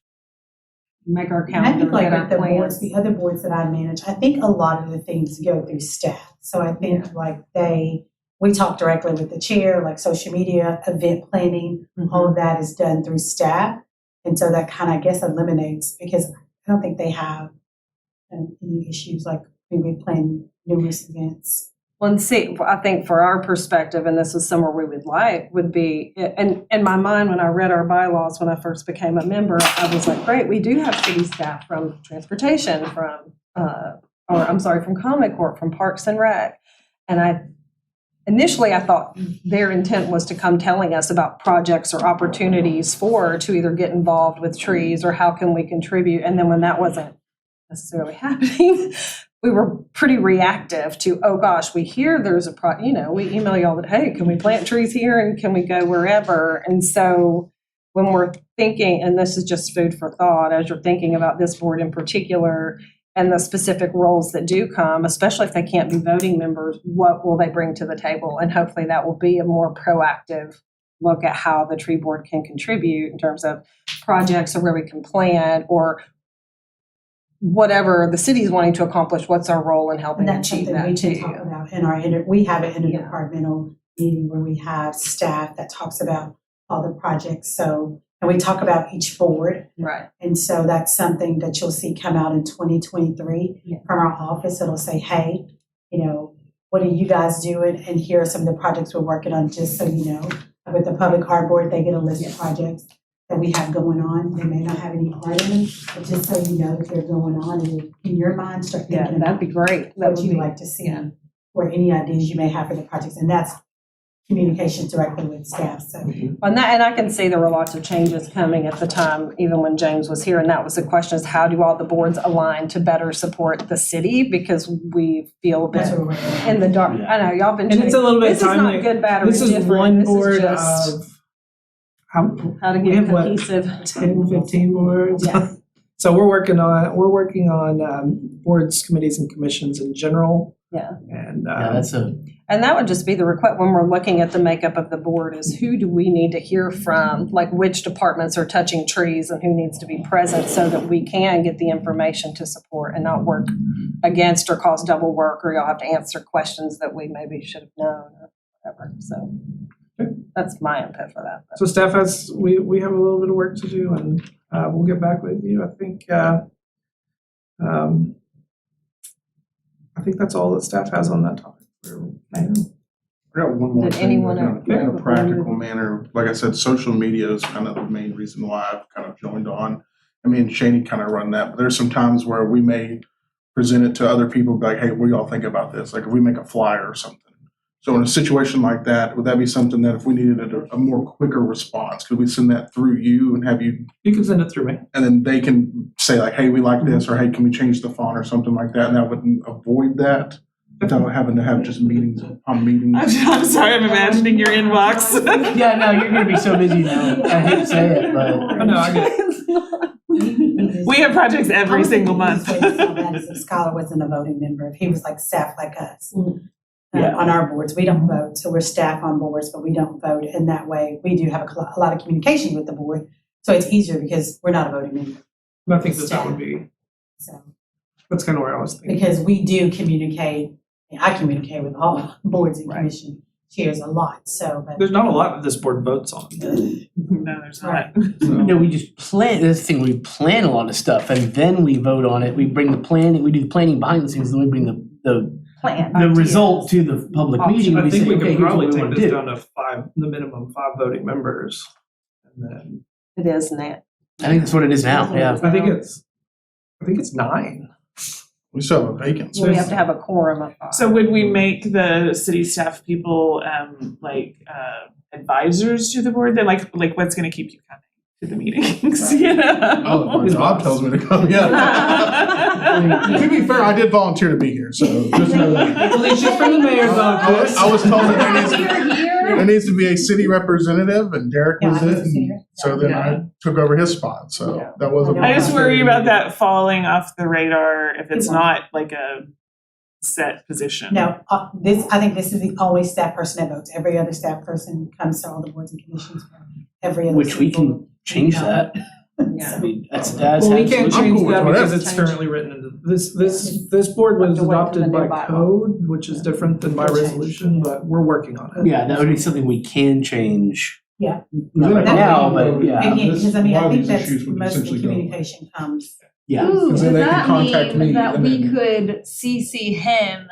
make our And I calendar, think like get our with the boards, plans. the other boards that I manage, I think a lot of the things go through staff. So I think like we talk directly with the chair, like social media, event planning, all of that is done through staff. And so that kind of, I guess, eliminates, because I don't think they have any issues like when we plan numerous events. Well, and see, I think for our perspective, and this is somewhere we would like, would be, and in my mind, when I read our bylaws, when I first became a member, I was like, great, we do have city staff from transportation, from Common Court, from Parks and Rec. And initially I thought their intent was to come telling us about projects or opportunities to either get involved with trees or how can we contribute. And then when that wasn't necessarily happening, we were pretty reactive to, oh gosh, we hear there's we email y'all that, hey, can we plant trees here and can we go wherever? And so when we're thinking, and this is just food for thought, as you're thinking about this board in particular and the specific roles that do come, especially if they can't be voting members, what will they bring to the table? And hopefully that will be a more proactive look at how the tree board can contribute in terms of projects or where we can plan or whatever the city is wanting to accomplish, what's our role in helping And that's achieve something we that can too? talk about in our, we have an interdepartmental meeting where we have staff that talks about all the projects. So, and we talk about each board. Right. And so that's something that you'll see come out in 2023 from our office. It'll say, hey, what are you guys doing? And here are some of the projects we're working on, just so you know. With the public art board, they get a list of projects that we have going on. They may not have any part in them, but just so you know that they're going on, and in your mind, start Yeah, thinking that'd about be great. That what would you'd be, like to see, or any ideas you may have for the projects. And that's communication directly with staff. So and I can see there were lots of changes coming at the time, even when James was here, and that was the question: is how do all the boards align to better support the city, because we feel a that's bit what we're working on. in the dark. I know y'all been. And it's a little bit This is timely. not good, bad, or This is indifferent. one This is board just of how to we get have, what, cohesive. 10, 15 boards. Yeah. So we're working on boards, committees, and commissions in general. Yeah. And And that would just be the request when we're looking at the makeup of the board: is who do we need to hear from, like which departments are touching trees and who needs to be present, so that we can get the information to support and not work against or cause double work, or y'all have to answer questions that we maybe should have known or whatever. So that's my input for that. so staff we have a little bit of work to do, and we'll get back with you. I think that's all that staff has on that topic. I got one more Did thing, anyone in have- a practical manner. Like I said, social media is kind of the main reason why I've kind of joined on. I mean, Shani kind of run that, but there's some times where we may present it to other people, be like, hey, what do y'all think about this? Like if we make a flyer or something. So in a situation like that, would that be something that if we needed a more quicker response, could we send that through you and have you, You can send it through me. and then they can say like, hey, we like this, or hey, can we change the font or something like that? And that would avoid that without having to have just meetings upon meetings. I'm sorry, I'm imagining your inbox. Yeah, no, you're gonna be so busy now. I hate to say it, but Oh, no, I get it. We have projects every single month. If Scholar wasn't a voting member, if he was like staff like us. Yeah. On our boards, we don't vote, so we're staff on boards, but we don't vote. And that way, we do have a lot of communication with the board, so it's easier because we're not a voting member. And I think that would be, So that's kind of where I was thinking. because we do communicate, I communicate with all boards and commission chairs a lot. So, but There's not a lot that this board votes on. No, there's not. no, we just plan. This thing, we plan a lot of stuff, and then we vote on it. We bring the planning. We do the planning behind the scenes, and then we bring the Plan. result to the public meeting. I We think say, we okay, could here's what probably we take want to this do. down to the minimum 5 voting members. And then It is, Nat. I think that's what it is now. Yeah. I think it's 9. We still have a vacancy. So we have to have a quorum of 5. So would we make the city staff people advisors to the board? Then like what's going to keep you coming to the meetings? You know? Oh, my job tells me to come, yeah. To be fair, I did volunteer to be here, so just know that. Well, it's just from the mayor's office. I was told that there needs to be a city representative, and Derek was it, and so then I took over his spot, so that wasn't. I just worry about that falling off the radar if it's not like a set position. no, I think this is the only staff person that votes. Every other staff person comes to all the boards and commissions. Every other Which we single- can change that. I mean, that's Well, we can't absolutely. change cool with that because whatever. it's currently written into, this board was Have to wait for the adopted new by bylaw. code, which is different than by We'll change, resolution, but we're working on it. Yeah, that would be something we can change. Yeah. Not right now, but yeah, Again, because I mean, A lot I of think these that's issues would most of the essentially go away. communication comes. yeah. Ooh, Because does then they that can contact mean me that and we then- could CC him?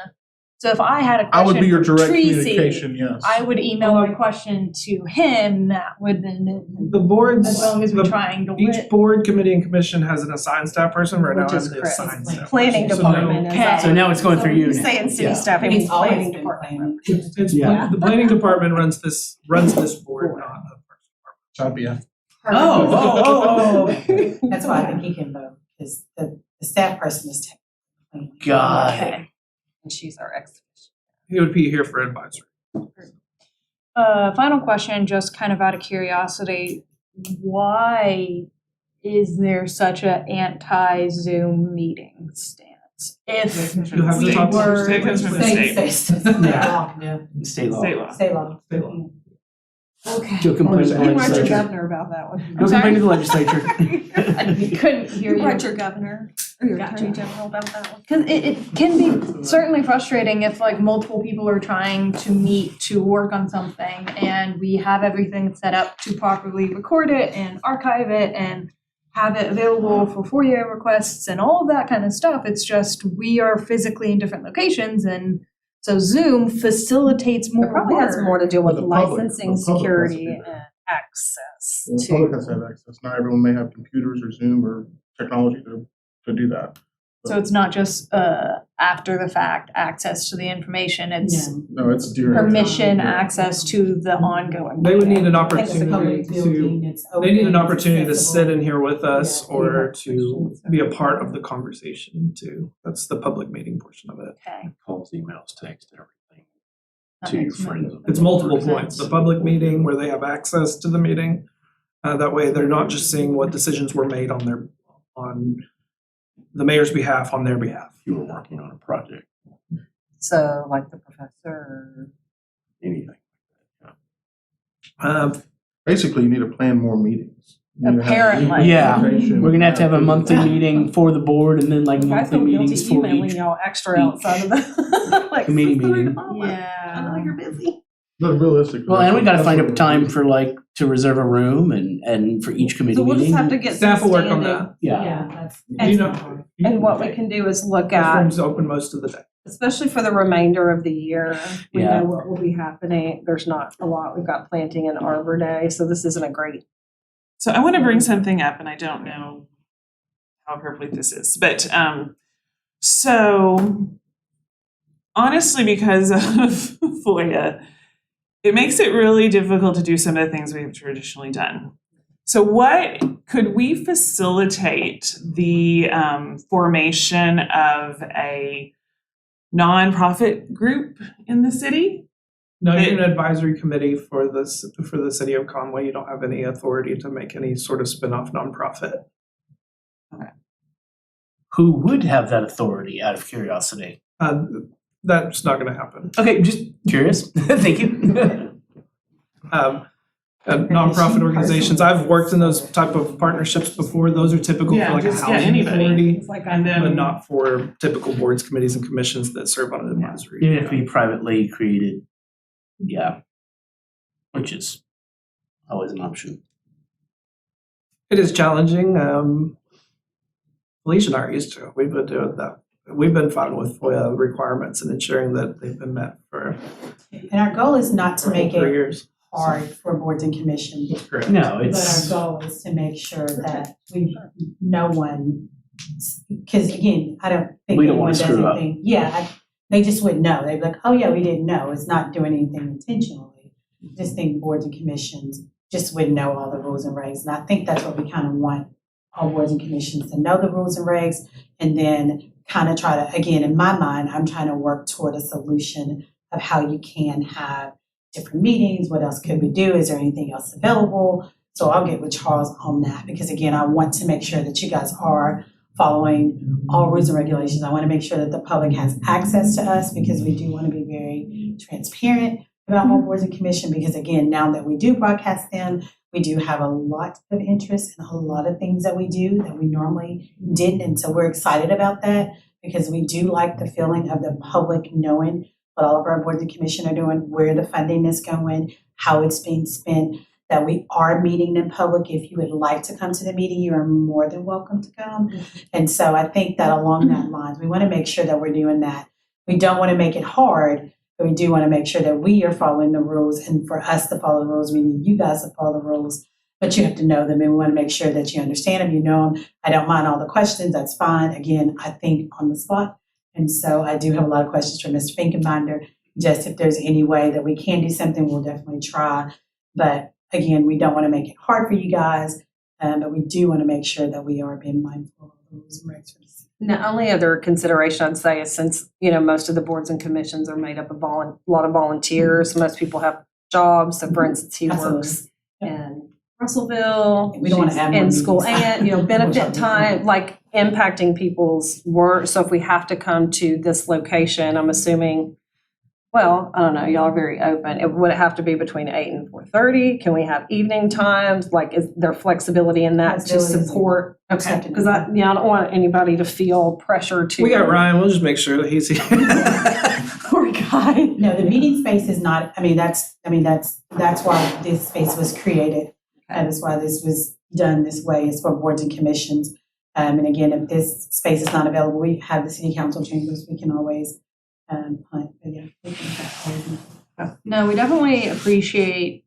So if I had a I would question be your for direct Tracy, communication, yes. I would email my question to him, that would then, The boards, as long as we're the- triangle each it. board, committee, and commission has an assigned staff person. Right now, Which I is have the Chris. assigned staff. Planning person. So no- department is. Okay. So now it's going through you He's now. saying city Yeah. staff, I But mean it's always planning been department. planning. It's Yeah. the planning department runs this board, not So I'd be a- Oh. That's why I think he can vote, because the staff person is technically. Got it. Okay. And she's our ex. he would be here for advisory. Final question, just kind of out of curiosity, why is there such a anti-Zoom meeting stance? If You have to we talk to your were, It comes from the state. State law, yeah. State law. State law. State law. State law. okay, Go complain to the You write your legislature. governor about that one. Go complain to the legislature. I couldn't hear You write you. your governor or your Gotcha. attorney general about that one. Because it can be certainly frustrating if like multiple people are trying to meet to work on something and we have everything set up to properly record it and archive it and have it available for FOIA requests and all of that kind of stuff. It's just we are physically in different locations, and so Zoom facilitates more It probably has work. more to do with But the public- licensing, the public has to security, do and that. access The public has to. to have access. Not everyone may have computers or Zoom or technology to do that. So it's not just after the fact access to the information, it's No, it's during. permission access to the ongoing. They would need an It's a opportunity public to, building, it's open. they need an it's opportunity to sit accessible. in here with us Yeah, or yeah. to be a part of the conversation too. That's the public meeting portion of it. Okay. Calls, emails, text, everything. That To your makes friends. It's multiple Makes points. sense. The public meeting where they have access to the meeting. That way they're not just seeing what decisions were made on the mayor's behalf, on their behalf. You were working on a project, So like the professor. anything. Basically, you need to plan more meetings. You need to have Apparently. Yeah. communication. We're gonna have to have a monthly meeting for the board and then like I monthly feel guilty meetings for emailing each. y'all extra outside of the. like, Committee "Sister, meeting. oh, I know you're busy. But realistically. Well, and we gotta that's find what a time for like, to reserve a room and for each committee So we'll just meeting. have to get some Staff will work on standing. that. Yeah, Yeah, that's. You know, that's hard. And what we can do is look This at, room's open most of the day. especially for the remainder of the year, we Yeah. know what will be happening. There's not a lot. We've got planting and Arbor Day, so this isn't a great. So I want to bring something up, and I don't know how appropriate this is, but so honestly, because of FOIA, it makes it really difficult to do some of the things we've traditionally done. So what could we facilitate the formation of a nonprofit group in the city? No, you're an advisory committee for the city of Conway. You don't have any authority to make any sort of spin-off nonprofit. who would have that authority out of curiosity? That's not gonna happen. Okay, just curious. Thank you. Nonprofit organizations, I've worked in those type of partnerships before. Those are typical Yeah, for like a just, yeah, housing anybody. authority, It's like And then- but not for typical boards, committees, and commissions that serve on an advisory. You have to be privately created. Yeah. Which is always an option. It is challenging. Felicia and I are used to it. We've been doing that. We've been fine with FOIA requirements and ensuring that they've been met for And our goal is not to make 3 it years. hard for boards and commissions. Correct. No, But it's, our goal is to make sure that no one, because again, I don't think We don't anyone wanna does screw up. anything. Yeah, they just wouldn't know. They'd be like, oh yeah, we didn't know. It's not doing anything intentionally. Just think boards and commissions just wouldn't know all the rules and regs. And I think that's what we kind of want all boards and commissions to know the rules and regs, and then kind of try to, again, in my mind, I'm trying to work toward a solution of how you can have different meetings. What else could we do? Is there anything else available? So I'll get with Charles on that, because again, I want to make sure that you guys are following all rules and regulations. I want to make sure that the public has access to us, because we do want to be very transparent about all boards and commission, because again, now that we do broadcast them, We do have a lot of interest in a lot of things that we do that we normally didn't. And so we're excited about that because we do like the feeling of the public knowing what all of our boards and commission are doing, where the funding is going, how it's being spent, that we are meeting in public. If you would like to come to the meeting, you are more than welcome to come. And so I think that along that lines, we want to make sure that we're doing that. We don't want to make it hard, but we do want to make sure that we are following the rules. And for us to follow the rules, we need you guys to follow the rules, but you have to know them. And we want to make sure that you understand them, you know them. I don't mind all the questions. That's fine. Again, I think on the spot. And so I do have a lot of questions for Mr. Finkenbinder. Just if there's any way that we can do something, we'll definitely try. But again, we don't want to make it hard for you guys, but we do want to make sure that we are being mindful of the rules and regs for the city. The only other consideration I'd say is since, most of the boards and commissions are made up of a lot of volunteers, most people have jobs. So for instance, he Absolutely. works in Russellville, We don't want to add more in school meetings. and, benefit time, like impacting people's work. So if we have to come to this location, I'm assuming, well, I don't know, y'all are very open. Would it have to be between 8 and 4:30? Can we have evening times? Like, is there flexibility in that to Flexibility is support? Okay, accepted. because I don't want anybody to feel pressure to. We got Ryan, we'll just make sure that he's here. Poor guy. No, the meeting space is not, that's why this space was created. That is why this was done this way, is for boards and commissions. And again, if this space is not available, we have the city council chambers, we can always hunt, but yeah. we can always- No, we definitely appreciate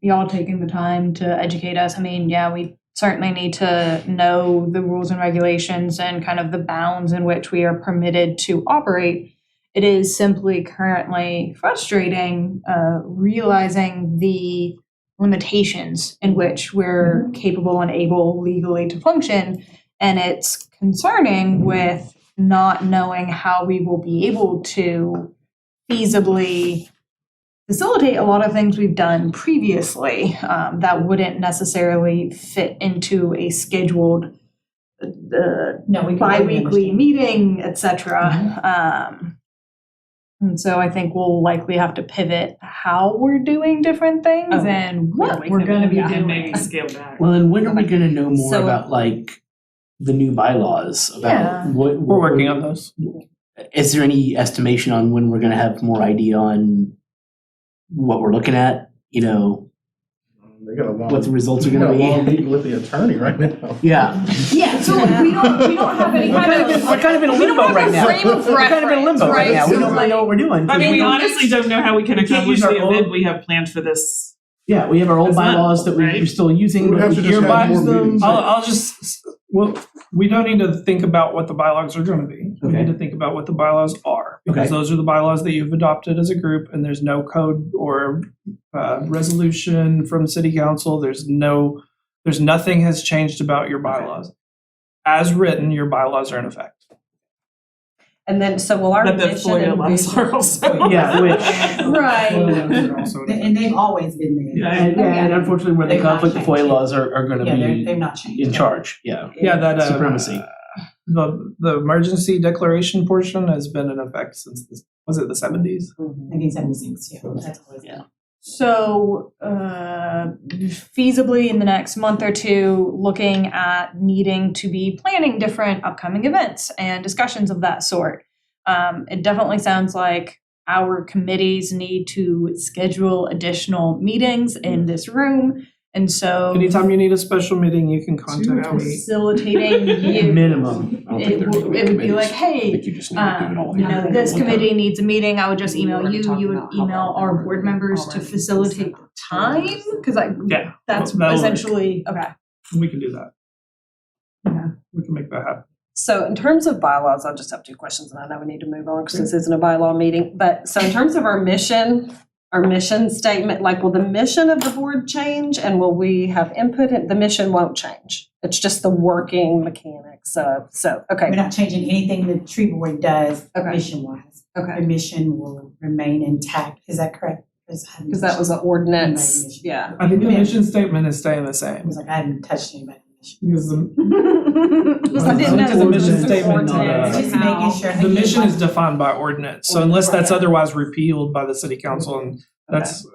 y'all taking the time to educate us. I mean, yeah, we certainly need to know the rules and regulations and kind of the bounds in which we are permitted to operate. It is simply currently frustrating realizing the limitations in which we're capable and able legally to function. And it's concerning with not knowing how we will be able to feasibly facilitate a lot of things we've done previously that wouldn't necessarily fit into a scheduled No, we can. bi-weekly meeting, et cetera. And so I think we'll likely have to pivot how we're doing different things and what we're going to be And maybe doing. scale back. Well, then when are we gonna know more So- about like the new bylaws about Yeah. what We're working on those. Is there any estimation on when we're gonna have more idea on what we're looking at? They got a long, What the results are they got gonna a long be? meeting with the attorney right now. Yeah. Yeah, so like, we don't have any kind of We're kind of in a we don't limbo have right a now. frame of We're kind of in limbo reference, right now. We So, don't really know what we're doing. I mean, we don't- honestly don't know how we can We can't accomplish use our the old- event we have planned for this. Yeah, we have our old That's not- bylaws that we're right? still using. We would but have to just have earbuds more them. meetings. I'll just, well, we don't need to think about what the bylaws are going to be. We Okay. need to think about what the bylaws are. Because Okay. those are the bylaws that you've adopted as a group, and there's no code or resolution from city council. There's nothing has changed about your bylaws. As written, your bylaws are in effect. And then, so will our But the mission FOIA and laws vision- are also. Yeah, which, right. And they've always been there. Yeah. and unfortunately, where the They've not conflict of FOIA changed. laws are gonna Yeah, be they've not changed. in charge, yeah. Yeah, that Supremacy. The emergency declaration portion has been in effect since was it the 70s? 1976, yeah, that's always been. So feasibly in the next month or two, looking at needing to be planning different upcoming events and discussions of that sort. It definitely sounds like our committees need to schedule additional meetings in this room. And so Anytime you need a special meeting, you can contact me. facilitating you. Minimum. It would be like, hey, this committee needs a meeting. I would just email you. You would email our board members to facilitate the time. Because Yeah, that's that'll work. essentially okay. We can do that. Yeah. We can make that happen. So in terms of bylaws, I'll just have two questions, and I know we need to move on because this isn't a bylaw meeting. But so in terms of our mission statement, like, will the mission of the board change, and will we have input? The mission won't change. It's just the working mechanics of. So We're okay, not changing anything the tree board does Okay. mission-wise. okay, The mission will remain intact. Is that correct? because that was an ordinance. Mission. Yeah. I think the Yeah. mission statement is staying the It same. was like, I haven't touched anybody's mission. Because the I didn't know The there was mission an statement, not ordinance. Just making sure. mission is defined by ordinance. So unless that's otherwise repealed by the city council, and That's,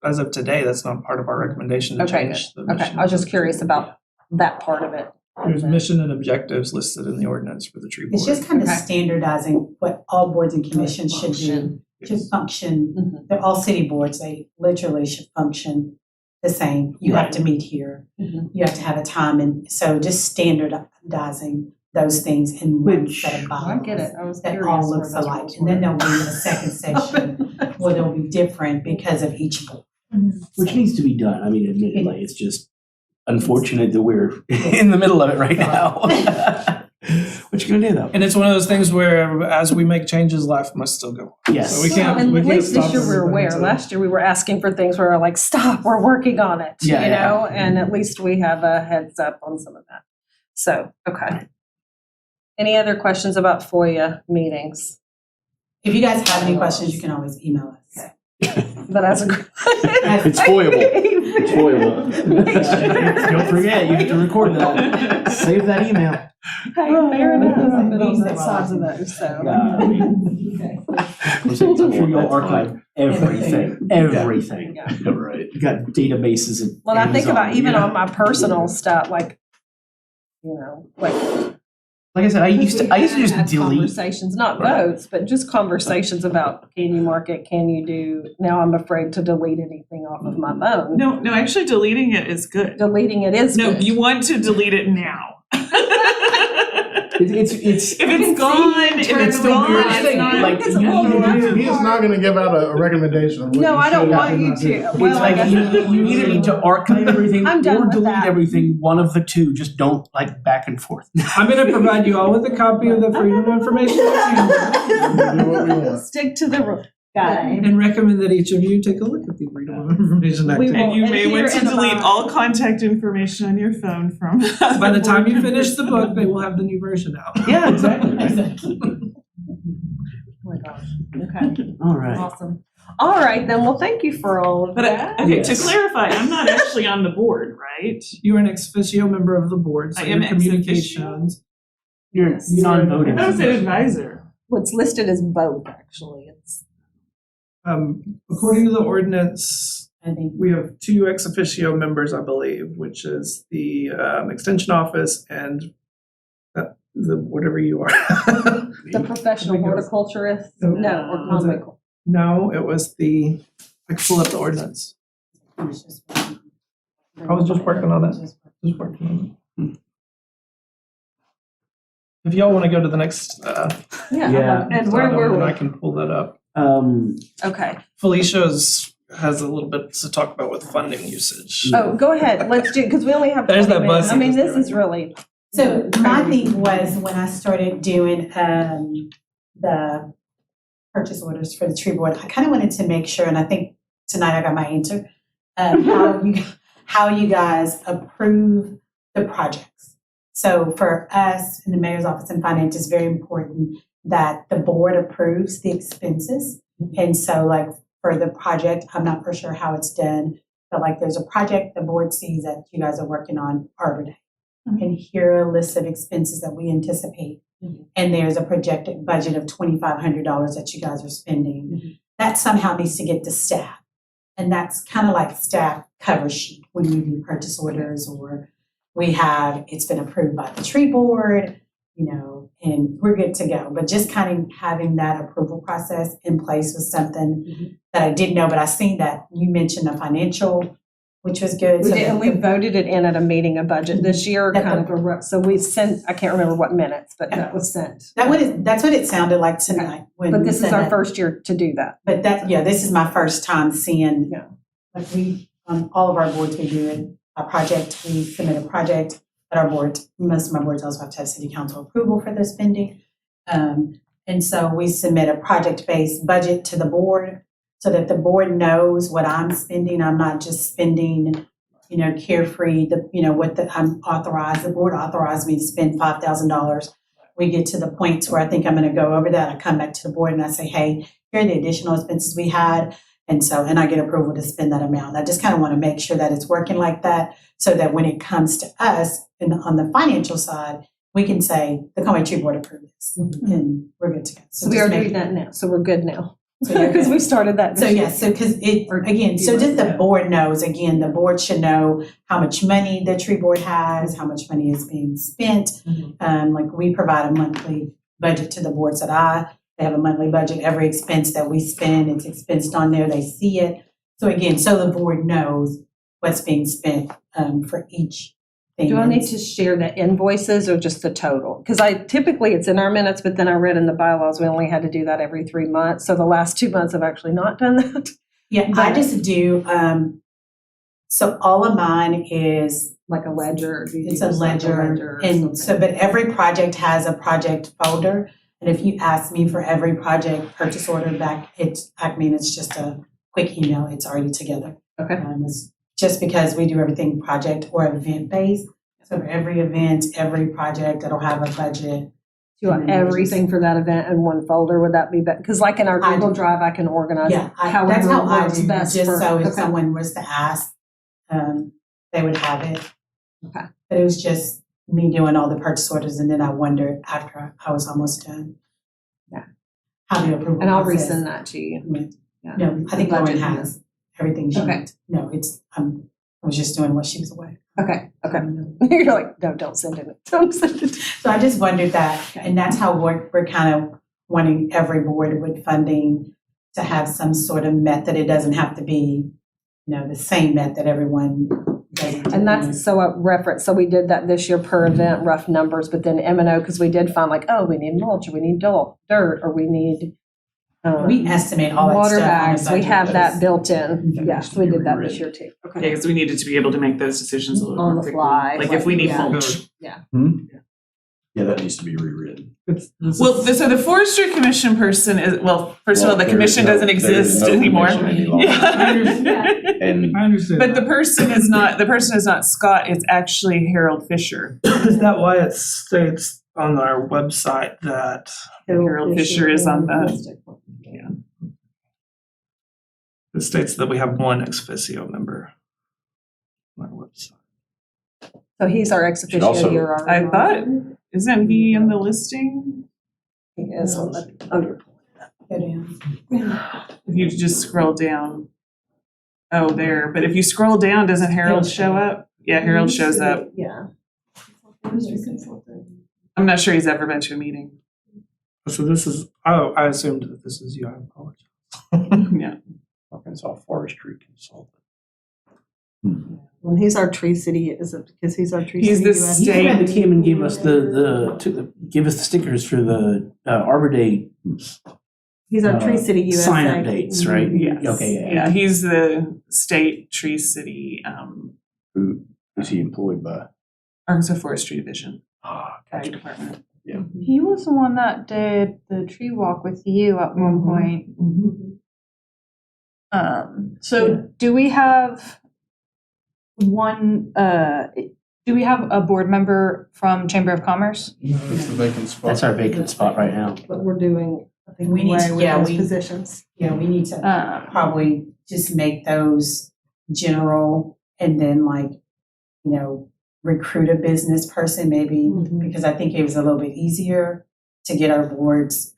as of today, that's not part of our recommendation to Okay, change the Okay, mission. I was just curious about that part of it. There's mission and objectives listed in the ordinance for the tree board. It's just kind of Okay. standardizing what all boards and commissions should do to function. Mhm. They're all city boards, they literally should function the same. You have to meet here, Mhm. you have to have a time, and so just standardizing those things in one Which- set of bylaws. I get it, I was That curious. all where looks those alike, rules and then were. there'll be a second section where they'll be different because of each board. Which needs to be done. I mean, admittedly, it's just unfortunate that we're in the middle of it right now. What you gonna do though? And it's one of those things where as we make changes, life must still go on. Yes. So we can't, And we at can't least this stop year we're everything aware. to- Last year we were asking for things where we're like, stop, we're working on it, you Yeah, yeah. know? And at least we have a heads up on some of that. So, okay. Any other questions about FOIA meetings? If you guys have any questions, you can always email us. But as a. It's foiable. It's foiable. Don't forget, you have to record that. Save that email. Hey, fair enough. I've been on both sides of those, so. I'm sure you'll archive everything, everything. Yeah. Right. You got databases and. Well, I think Amazon, about even yeah. on my personal stuff, like, you know, like. Like I said, I used to we just had delete. conversations, not votes, but just conversations about, can you mark it, can you do, now I'm afraid to delete anything off of my phone. No, actually deleting it is good. Deleting it is No, good. you want to delete it now. It's If it's gone, if it's the gone, weird it's thing, not. like, Because, you well, need to that's do- He's not gonna give out a recommendation of what No, you I don't should want and you should to. not do. Well, It's I like guess- you either need to archive everything I'm done or with delete that. everything, one of the two, just don't like back and forth. I'm gonna provide you all with a copy of the Freedom of Information Act We do what we want. Stick to the rule. Got it. and recommend that each of you take a look at the Freedom of Information Act. We will- And you may want to adhere and delete abide. all contact information on your phone from. By the time you finish the book, they will have the new version out. Yeah, exactly. Oh my gosh, okay, All right. awesome. All right, then, well, thank you for all of But that. okay, Yes. to clarify, I'm not actually on the board, right? You are an ex officio member of the board, so I am your ex officio? communications. You're Yes. non-voting. I was an advisor. What's listed as both, actually, it's. According to the ordinance, I think we have two ex officio members, I believe, which is the extension office and the whatever you are. The professional I think it was- horticulturist, No. no, or Was it- Conway. No, it was the, I can pull up the ordinance. I was just working on it. Just working on it. If y'all want to go to the next, Yeah. And where item, were then I we? can pull that up. Okay, Felicia's has a little bit to talk about with funding usage. oh, go ahead, let's do, because we only have There's 20 that minutes. I buzzing. mean, this is really. So my thing was when I started doing the purchase orders for the tree board, I kind of wanted to make sure, and I think tonight I got my answer, how you guys approve the projects. So for us in the mayor's office and finance, it's very important that the board approves the expenses. And so like for the project, I'm not for sure how it's done, but like there's a project the board sees that you guys are working on Arbor Day. And here are a list of expenses that we anticipate. And there's a projected budget of $2,500 that you guys are spending. That somehow needs to get to staff. And that's kind of like staff cover sheet when we do purchase orders, or we have, it's been approved by the tree board, you know, and we're good to go. But just kind of having that approval process in place was something that I didn't know, but I seen that you mentioned the financial, which was good. We So did, and we that- voted it in at a meeting, a budget this year, That kind of a, so we sent, I can't remember what minutes, but that was sent. that's what it sounded like tonight. When But we this is said our that. first year to do that. But that, yeah, this is my first time seeing, Yeah. like we, on all of our boards, we do it, a project, we submit a project, but our board, most of my boards also have to have city council approval for the spending. And so we submit a project-based budget to the board so that the board knows what I'm spending. I'm not just spending, you know, carefree, I'm authorized, the board authorized me to spend $5,000. We get to the points where I think I'm gonna go over that, I come back to the board and I say, hey, here are the additional expenses we had. And I get approval to spend that amount. I just kind of want to make sure that it's working like that so that when it comes to us on the financial side, we can say the Conway Tree Board approved this and we're good to go. So we are doing that now, so we're good now. Because we started that. So yes, so because it, again, so just the board knows, again, the board should know how much money the tree board has, how much money is being spent. Like we provide a monthly budget to the boards they have a monthly budget, every expense that we spend, it's expensed on there, they see it. So again, so the board knows what's being spent for each thing. Do I need to share the invoices or just the total? Because typically it's in our minutes, but then I read in the bylaws, we only had to do that every 3 months. So the last 2 months I've actually not done that. Yeah, I just do, so all of mine is, Like a ledger. it's a ledger. And so, but every project has a project folder. And if you ask me for every project purchase order back, it's just a quick email, it's already together. Okay. It's just because we do everything project or event based. So for every event, every project, it'll have a budget. Do you want everything for that event in one folder? Would that be better? Because like in our Google Drive, I can organize it. Yeah, that's however how I works do, best just for- so if okay. someone was to ask, they would have it. Okay. But it was just me doing all the purchase orders, and then I wondered after I was almost done. Yeah. How the approval And I'll process resend that to you. went. Yeah. No, I think The Lauren budget has everything she Okay. needs. No, I was just doing what she was away. Okay. You're like, no, don't send it. Don't send it. So I just wondered that, and that's how we're kind of wanting every board with funding to have some sort of method. It doesn't have to be, the same method everyone does. And that's so a reference. So we did that this year per event, rough numbers, but then M&O, because we did find like, oh, we need mulch, or we need dirt, or we need We estimate all that water stuff on the bags. We budget. have that built in. Mhm. Yes, we did that this year too. Yeah, because we needed to be able to make those decisions a little On more the quickly. fly. Like if we need Yeah. mulch. Yeah, that needs to be rewritten. Well, so the forestry commission person is, well, first of all, the commission doesn't exist anymore. Yeah. And I understand. But the person is not Scott, it's actually Harold Fisher. Is that why it states on our website that Harold Fisher is on the, it states that we have one ex officio member on our website? So he's our ex Should also- officio. You're our. I thought, isn't he in the listing? He is on the, oh, Go down. If you just scroll down. Oh, there, but if you scroll down, doesn't Harold show up? Yeah, Harold shows up. Yeah. I'm not sure he's ever been to a meeting. So this is, oh, I assumed that this is you, I apologize. Yeah. Arkansas Forestry Consultant. When he's our Tree City, is it because he's our Tree He's City the US? He state. came and gave us give us the stickers for the Arbor Day He's our Tree City USA. sign up dates, right? Yes. Okay, yeah. Yeah, he's the state Tree City, Who is he employed by? Arkansas Forestry Division, Gotcha. department. He was the one that did the tree walk with you at one point. So do we have do we have a board member from Chamber of Commerce? It's the vacant spot. That's our vacant spot right now. But we're doing, I think, We need to- away with yeah, those we- positions. Yeah, we need to Probably. probably just make those general and then recruit a business person maybe, because I think it was a little bit easier to get our boards.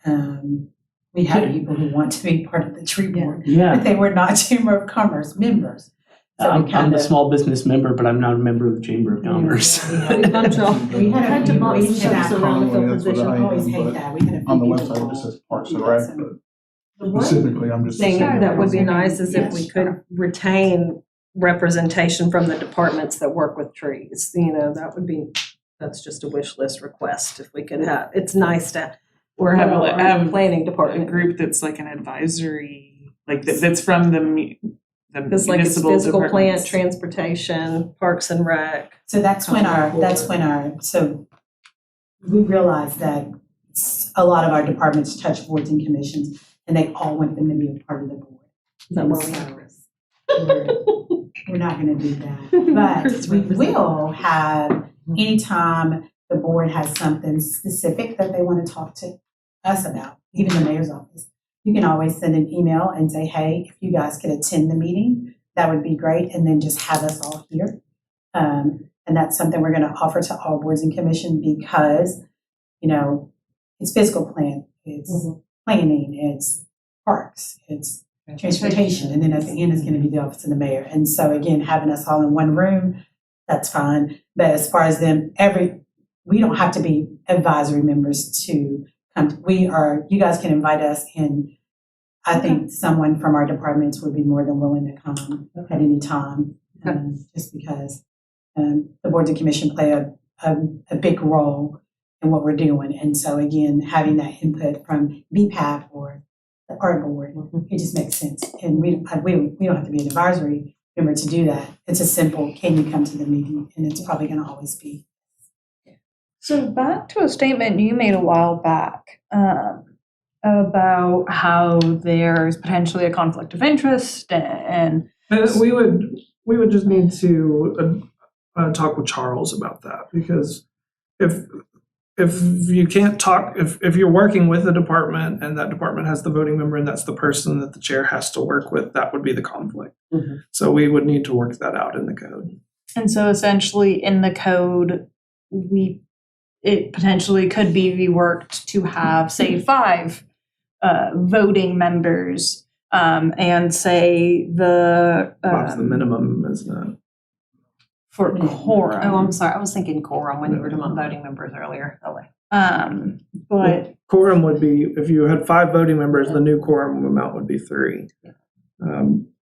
We had people who want to be part of the tree board, Yeah, but they were not Chamber of Commerce members. So we I'm kind a of, small business member, but I'm not a member of the Chamber of Commerce. We bumped off. we had a few, we Bump had steps around to fill Conway, that's what position. I I always am, hate but that, we had a few on the people website it just says Parks and we Rec, got some- but specifically, I'm just. Thing assuming that would be it's- nice is if we could retain representation from the departments that work with trees. That's just a wish list request if we could have. It's nice to. Or have our planning a department. group that's like an advisory, like that's from the Because like it's municipal physical plant, departments. transportation, parks and rec. So that's when so we realized that a lot of our departments touch boards and commissions, and they all want them to be a part of the board. Is that And where we so have Chris? we're not gonna do that, but we will have, anytime the board has something specific that they wanna talk to us about, even the mayor's office, you can always send an email and say, hey, if you guys could attend the meeting, that would be great, and then just have us all here. And that's something we're gonna offer to all boards and commission because, it's physical plant, it's planning, it's parks, it's transportation, and then at the end is gonna be the office of the mayor. And so again, having us all in one room, that's fine. But as far as them, we don't have to be advisory members to come. You guys can invite us, and I think someone from our departments would be more than willing to come at any time, just because the boards and commission play a big role in what we're doing. And so again, having that input from BPAP or the art board, it just makes sense. And we don't have to be an advisory member to do that. It's a simple, can you come to the meeting? And it's probably going to always be. So back to a statement you made a while back about how there's potentially a conflict of interest and We would just need to talk with Charles about that, because if you can't talk, if you're working with a department and that department has the voting member and that's the person that the chair has to work with, that would be the conflict. Mm-hmm. So we would need to work that out in the code. And so essentially in the code, it potentially could be reworked to have, say, 5 voting members, and say What's the minimum, isn't it? for quorum. Oh, I'm sorry, I was thinking quorum when you were talking about voting members earlier. But Quorum would be, if you had 5 voting members, the new quorum amount would be 3.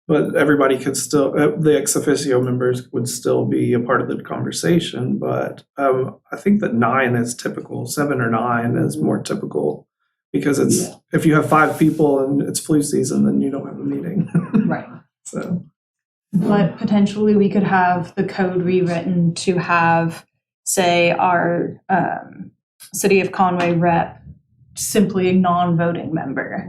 But everybody could still, the ex officio members would still be a part of the conversation. But I think that 9 is typical, 7 or 9 is more typical, because it's, if you have 5 people and it's flu season, then you don't have a meeting. Right. So. But potentially we could have the code rewritten to have, say, our City of Conway rep simply a non-voting member.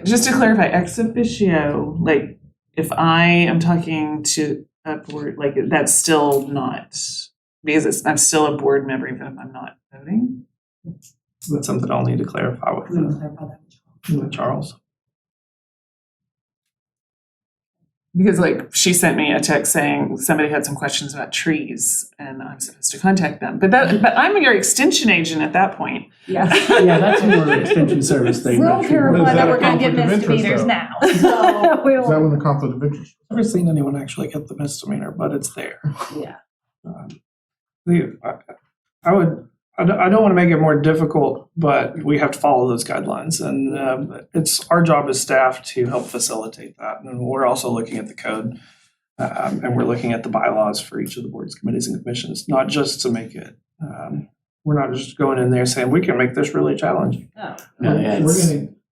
Just to clarify, ex officio, like if I am talking to a board, like that's still not, because I'm still a board member even if I'm not voting. That's something I'll need to clarify with Charles. Because like she sent me a text saying somebody had some questions about trees and I'm supposed to contact them. But I'm your extension agent at that point. Yeah. Yeah, that's more of an extension service thing. We're all terrified that that a we're gonna get conflict of interest, misdemeanors though? now. Is that when the conflict of interest? I've never seen anyone actually get the misdemeanor, but it's there. Yeah. I don't want to make it more difficult, but we have to follow those guidelines, and it's our job as staff to help facilitate that. And we're also looking at the code, and we're looking at the bylaws for each of the boards, committees, and commissions, not just to make it. We're not just going in there saying we can make this really challenging. Oh.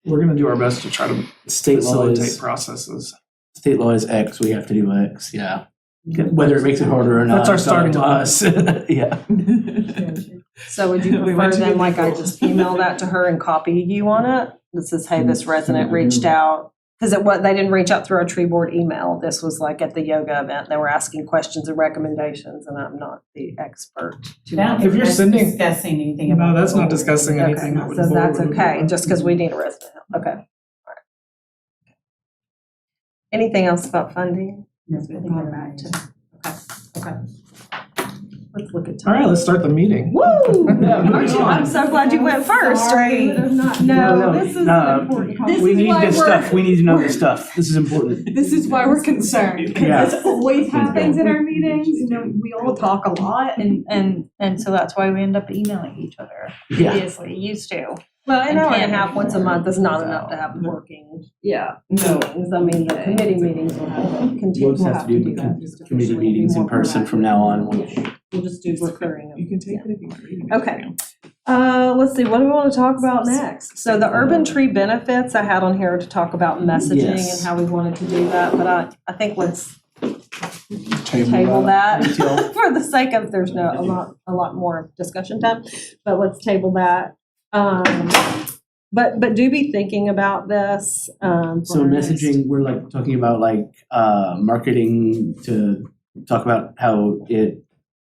We're gonna do our best to try to State law facilitate is processes. state law is X. We have to do X. Yeah. Whether it makes it harder or not. That's our it's up starting to line. us. Yeah. So would you We prefer want you to then, be like, I cool. just email that to her and copy you on it? That says, hey, this resident reached out, because they didn't reach out through our tree board email. This was like at the yoga event. They were asking questions and recommendations, and I'm not the expert. If you're sending- discussing anything about. No, that's the not board. discussing Okay, anything. that would so that's board would okay, want. just because we need a resident. Okay. All right. Anything else about funding? No, I think Going they're back right. to- Okay. Let's look at All time. right, let's start the meeting. Woo! Yeah, Aren't you? I'm so glad you went first, Sorry. right? No, this is an important conversation. We need why this we're- stuff. We need to know this stuff. This is important. This is why we're concerned, because Yeah. this always happens in our meetings, we all talk a lot, and so that's why we end up emailing each other. Yeah. Previously, used to. Well, an And hour and a can't half once a anymore. month is not enough to have working Yeah. meetings. I mean, the committee meetings will have to continue. We'll just have to do that just committee officially, be meetings in more person proactive. from now on. We'll just do recurring. You can take it if you want. Read it. Okay. Let's see, what do we want to talk about next? So the urban tree benefits, I had on here to talk about messaging and Yes. how we wanted to do that, but I think let's Table table that Until- for the sake of, there's a lot more discussion time, but let's table that. But do be thinking about this. So for our next- messaging, we're like talking about like marketing to talk about how the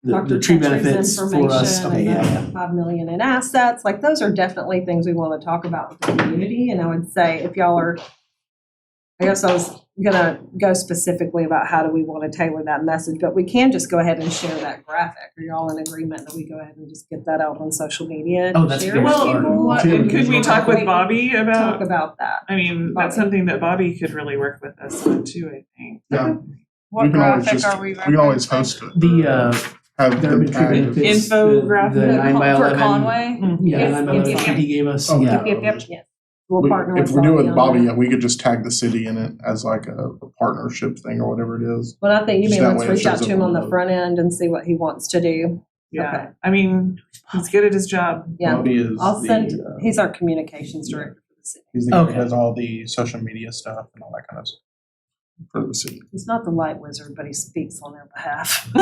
Dr. tree Tetry's benefits for us. information Okay, and yeah, the 5 million in assets, like those are definitely things we want to talk about with the community. And I would say if y'all are, I guess I was gonna go specifically about how do we want to tailor that message, but we can just go ahead and share that graphic. Are y'all in agreement that we go ahead and just get that out on social media? Oh, that's a share good with start. people? Well, and could we talk with Bobby Talk about, about that. I mean, that's Bobby. something that Bobby could really work with us on too, I think. Yeah, What we can always graphic just, are we we can always referencing? host it. The Have the them urban tree tag. benefits. Infographic. The 9x11. For Conway? Yeah, Yes, 9x11 yep, CD gave us, Oh, yeah. Yes. We'll partner with If we're doing on Bobby, that. yeah, we could just tag the city in it as like a partnership thing or whatever it is. But I think you Just mean that let's way it reach out shows to up him on on the the- front end and see what he wants to do. Yeah, Okay. I mean, he's good at his job. Yeah, Bobby is I'll send, the, he's our communications director for the city. he's the guy who Okay. does all the social media stuff and all that kind of stuff for the city. He's not the light wizard, but he speaks on their behalf. The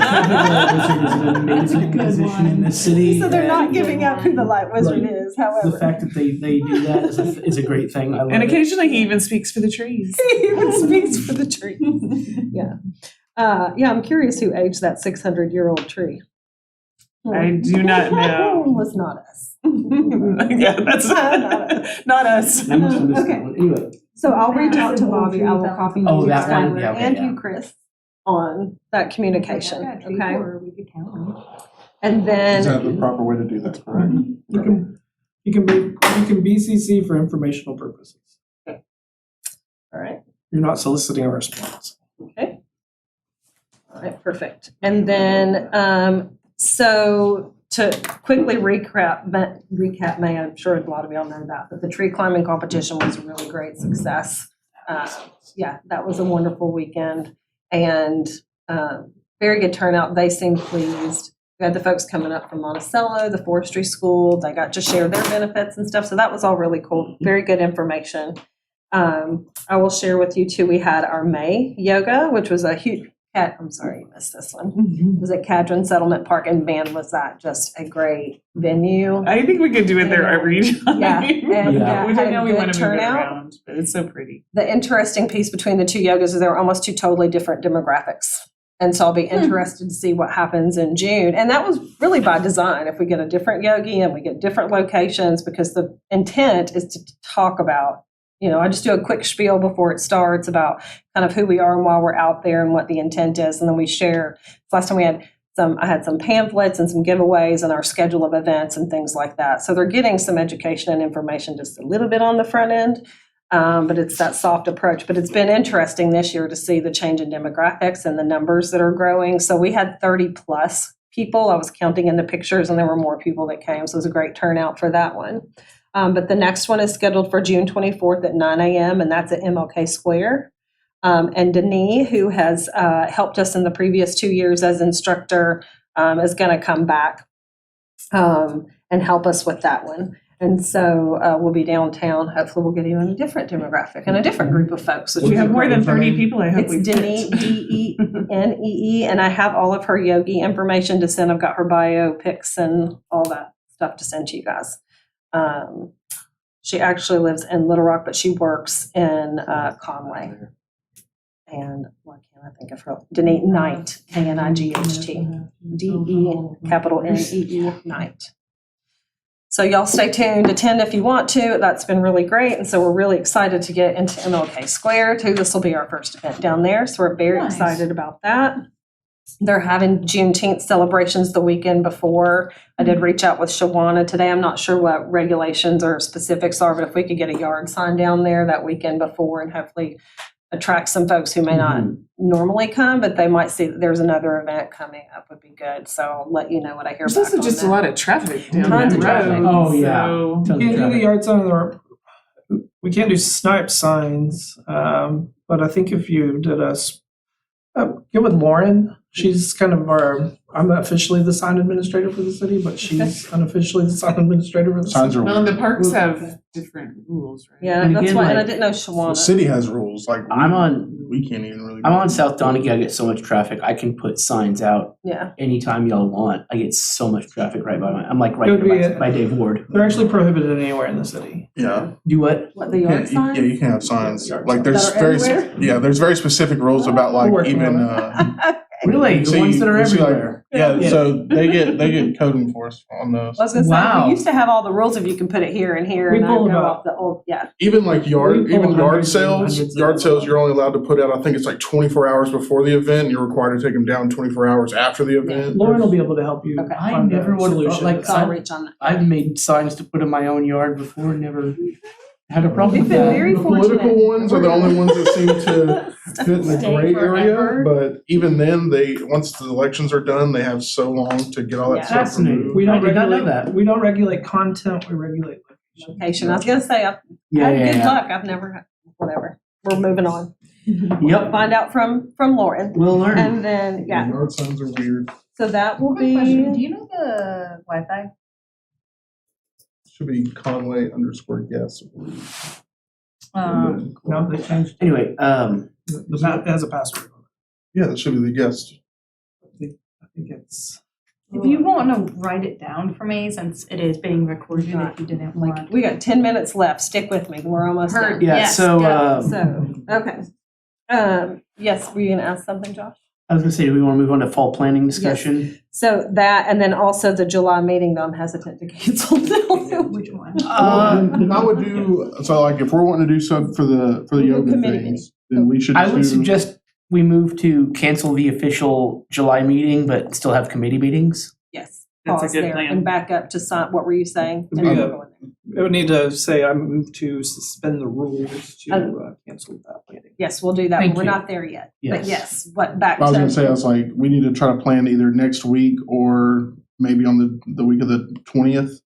Light Wizard is an amazing Good position in one. this city. So they're not and giving up who the light wizard Like, is, The however. fact that they do that is a great thing. I love And it. occasionally he even speaks for the trees. He even speaks for the tree. Yeah. Yeah, I'm curious who aged that 600-year-old tree. I do not know. It was not us. Yeah, that's not us. I must have missed Okay. that one. Anyway, So I'll reach out to Bobby, I will copy you, Oh, that one? Skylar, Yeah, okay, and yeah. you, Chris, on that communication, okay? And Is then, that the proper way to do that, correct? You can BCC for informational purposes. all right, You're not soliciting a response. okay. All right, perfect. And then, so to quickly recap, May, I'm sure a lot of y'all know that, but the tree climbing competition was a really great success. Yeah, that was a wonderful weekend and very good turnout. They seemed pleased. We had the folks coming up from Monticello, the forestry school. They got to share their benefits and stuff. So that was all really cool. Very good information. I will share with you too, we had our May yoga, which was a huge, I'm sorry, you missed this one. It was at Cadron Settlement Park, and man, was that just a great venue. I think we could do it there every time. Yeah, and Yeah. Which had I know a we good want to move it turnout. around, but it's so pretty. The interesting piece between the two yogas is they were almost two totally different demographics. And so I'll be interested to see what happens in June. And that was really by design. If we get a different yogi and we get different locations, because the intent is to talk about, I just do a quick spiel before it starts about kind of who we are and why we're out there and what the intent is. And then we share. Last time I had some pamphlets and some giveaways and our schedule of events and things like that. So they're getting some education and information just a little bit on the front end. But it's that soft approach. But it's been interesting this year to see the change in demographics and the numbers that are growing. So we had 30 plus people. I was counting in the pictures and there were more people that came. So it was a great turnout for that one. But the next one is scheduled for June 24th at 9 a.m. and that's at MLK Square. And Denis, who has helped us in the previous 2 years as instructor, is going to come back and help us with that one. And so we'll be downtown. Hopefully we'll get even a different demographic and a different group of folks. We have more than 30 people, I hope It's we Denee, fit. Denee, and I have all of her yogi information to send. I've got her bio pics and all that stuff to send to you guys. She actually lives in Little Rock, but she works in Conway. And why can't I think of her? Denee Knight, K-N-I-G-H-T, D-E, capital N-E-E, Knight. So y'all stay tuned, attend if you want to. That's been really great. And so we're really excited to get into MLK Square too. This will be our first event down there. So we're very Nice. excited about that. They're having Juneteenth celebrations the weekend before. I did reach out with Shawana today. I'm not sure what regulations or specifics are, but if we could get a yard sign down there that weekend before and hopefully attract some folks who may not normally come, but they might see that there's another event coming up would be good. So I'll let you know what I hear There's back also on just that. a lot of traffic down Tons that of traffic. road. Oh, yeah. So Tons of Can't do the traffic. yard sign we can't do snipe signs, but I think if you did get with Lauren. She's kind of I'm officially the sign administrator for the city, but she's unofficially the sign administrator for the Signs city. are, well, the parks have different rules, right? Yeah, And that's again, why, and I like- didn't know the Shawana. city has rules, like we can't even really. I'm on South Donaghy. I get so much traffic. I can put signs out Yeah, anytime y'all want. I get so much traffic right by I'm like It right would there be by Dave Ward. They're actually prohibited anywhere in the city. Yeah. Do what? what, the Yeah, yard signs? you can have signs. Yard Like there's That are very, everywhere? there's very specific rules about We're like working even, on Really? The See- ones that are you see, like, everywhere? Yeah, Yeah. so they get code enforced on those. I was gonna say, Wow. we used to have all the rules of you can put it here and here, We and I pull go about- off the old, yeah. Even like We pull yard hundreds and sales, hundreds of yard them. sales, you're only allowed to put out, I think it's like 24 hours before the event. You're required to take them down 24 hours after the event. Lauren will be able to help you Okay. I find never a would- solution. like, So I'll reach on that. I've made signs to put in my own yard before, never had a problem We've with been that. very The political fortunate. ones are the only ones that seem to fit in the Stay gray area, forever. but even then, once the elections are done, they have so long to get all Yeah. that stuff Fascinating. removed. We don't I did not know regulate that. We don't regulate content, we regulate location. Location, I was gonna say, I've had good luck, I've never, had whatever, we're moving on. Yep, Find out from Lauren, we'll learn. and then, yeah, Yard signs are weird. so that will Quick question, do be, you know the Wi-Fi? Should be Conway_guest, I believe. No, they changed, Anyway, it has a password on Yeah, that should be the guest. it. I think it's. If you want to write it down for me, since it is being recorded, if you didn't like, want. we got 10 minutes left, stick with me, we're almost done. Heard. yeah, Yes, so, go. So, okay. Yes, were you gonna ask something, Josh? I was gonna say, do we wanna move on to fall planning discussion? So that, and then also the July meeting, though I'm hesitant to cancel now. Which one? Then I would do, so like if we're wanting to do something for the We'll do yoga committee things, then we should I just would do. suggest we move to cancel the official July meeting, but still have committee meetings. Yes, That's a pause good there plan. and back up to sign, what were you saying? Yeah. And we'll go in there. It would need to say, I move to suspend the rules to cancel that meeting. Yes, we'll do that, Thank but we're you. not there yet. But Yes. yes, what, back I was gonna say, I to, was like, we need to try to plan either next week or maybe on the week of the 20th,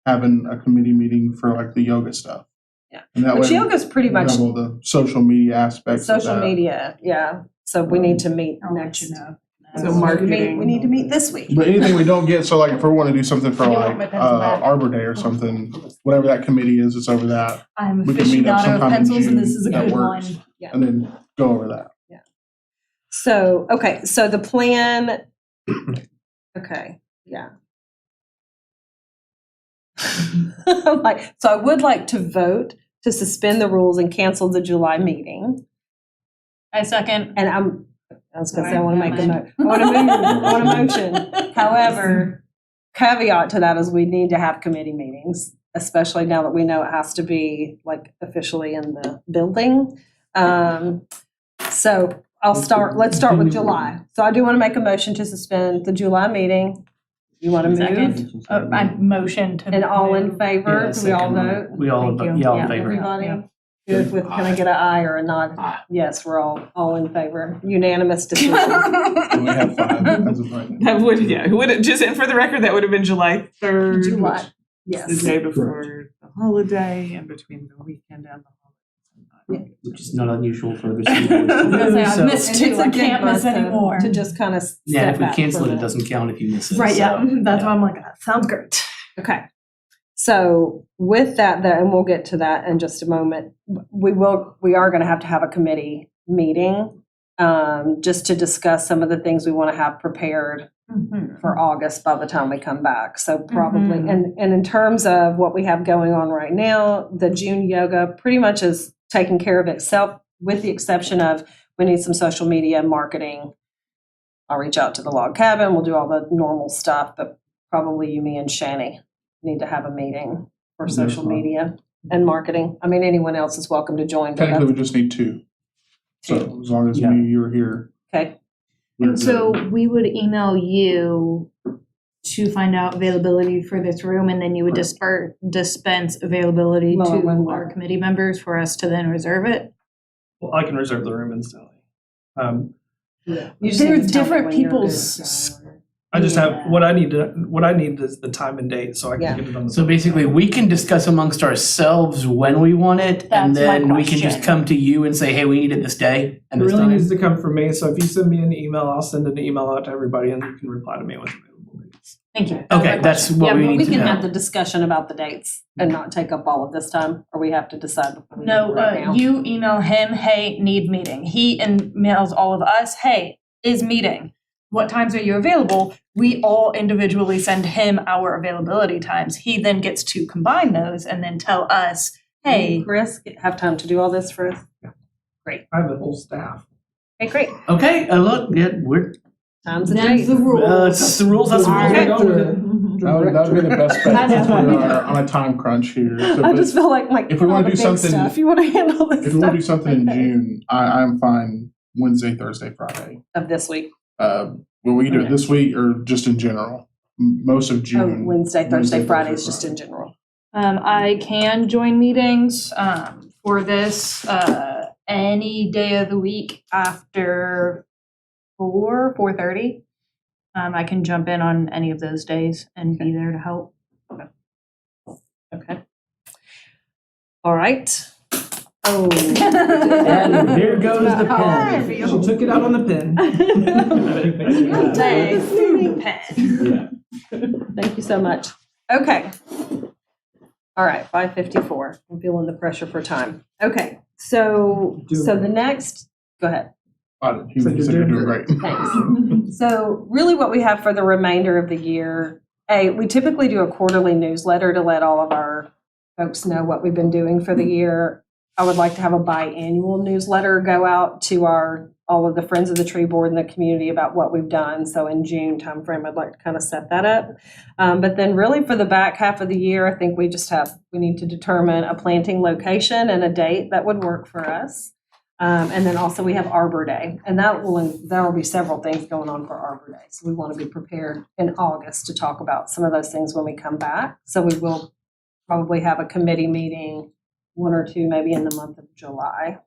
having a committee meeting for like the yoga stuff. Yeah. And that which way, yoga's pretty we much have all the social media aspects of social that. media, yeah. So we need to meet I'll let next. you know. So We need- marketing. We need to meet this week. But anything we don't get, so like if we want to do something for You want like my pencil back? Arbor Day or something, whatever that committee is, it's over that. I'm We can meet up aficionado of sometime in pencils, and June. this is a That good works. one. And then go over that. So, okay, so the plan, okay, yeah. I'm like, so I would like to vote to suspend the rules and cancel the July meeting. I second. And I was gonna say, I Sorry, wanna make a never I want a motion. However, caveat to that is we need to have committee meetings, especially now that we know it has to be like officially in the building. So let's start with July. So I do want to make a motion to suspend the July meeting. You want to move? Second. I motion to. And all in favor? Yeah, Do we all second. vote? We all, Thank you. yeah, all Yeah, in favor. everybody? Good with, can I get an aye or a nod? Aye. Yes, we're all in favor. Unanimous decision. And we have 5 as of right now. That would, yeah, would it, just, and for the record, that would have been July 3rd. July, which is yes. the day before the holiday and between the weekend and the holiday. Which is not unusual for other cities. I was gonna say, I've So- missed And two, it's I a good can't miss month to- anymore. To just kind of Yeah, step if we back cancel for it, a it minute. doesn't count if you miss it. Right, yeah, so, that's why I'm like, that sounds great. Okay. So with that, and we'll get to that in just a moment, we are going to have a committee meeting just to discuss some of the things we want to have prepared for August by the time we come back. So probably, and in terms of what we have going on right now, the June yoga pretty much is taking care of itself with the exception of we need some social media marketing. I'll reach out to the log cabin. We'll do all the normal stuff, but probably you, me, and Shani need to have a meeting for That's social fine. media and marketing. I mean, anyone else is welcome to join. But Technically, that's, we just need 2. So as long as Yeah. you're here. okay. we're And so good. we would email you to find out availability for this room, and then you would dispense availability Well, to when our what? committee members for us to then reserve it. Well, I can reserve the room instantly. You just need There's to tell me different when you're good. people's. I just have, Yeah. what I need is the time and date, so I Yeah. can get it on the. So basically, we can discuss amongst ourselves when we want it, and That's my then we can just question. come to you and say, hey, we need it this day and It this really time. needs to come from me, so if you send me an email, I'll send an email out to everybody and you can reply to me with available dates. Thank you. Okay, that's what Yeah, we but need we to can know. have the discussion about the dates and not take up all of this time, or we have to decide before we do No, it right now. you email him, hey, need meeting. He emails all of us, hey, is meeting. What times are you available? We all individually send him our availability times. He then gets to combine those and then tell us, hey, Chris, have time to do all this for us? I have a whole staff. Okay, great. Okay, look, yeah, we're Time's a Them's date. the rules. It's the rules, that's the rules, we're going with it. That would be the best bet since we are on a time crunch here. So, I just feel like if we all wanna the do big something- stuff, you want to handle this if we want to do stuff. something in Okay. June, I'm fine Wednesday, Thursday, Friday. Of this week. Well, we can do it this week or just in general. Most of Oh, June. Wednesday, Thursday, Friday is Thursday, just in Friday. general. I can join meetings for this any day of the week after 4:30. I can jump in on any of those days and be there to help. Okay. All right. Oh. And here goes the pen. She took it out on the pen. Thanks, food pen. Thank you so much. Okay. All right, 5:54. I'm feeling the pressure for time. Okay, so the next, go ahead. He said you're doing great. Thanks. So really what we have for the remainder of the year, we typically do a quarterly newsletter to let all of our folks know what we've been doing for the year. I would like to have a biannual newsletter go out to all of the Friends of the Tree Board and the community about what we've done. So in June timeframe, I'd like to kind of set that up. But then really for the back half of the year, I think we need to determine a planting location and a date that would work for us. And then also we have Arbor Day, and there will be several things going on for Arbor Day. So we want to be prepared in August to talk about some of those things when we come back. So we will probably have a committee meeting, one or two, maybe in the month of July.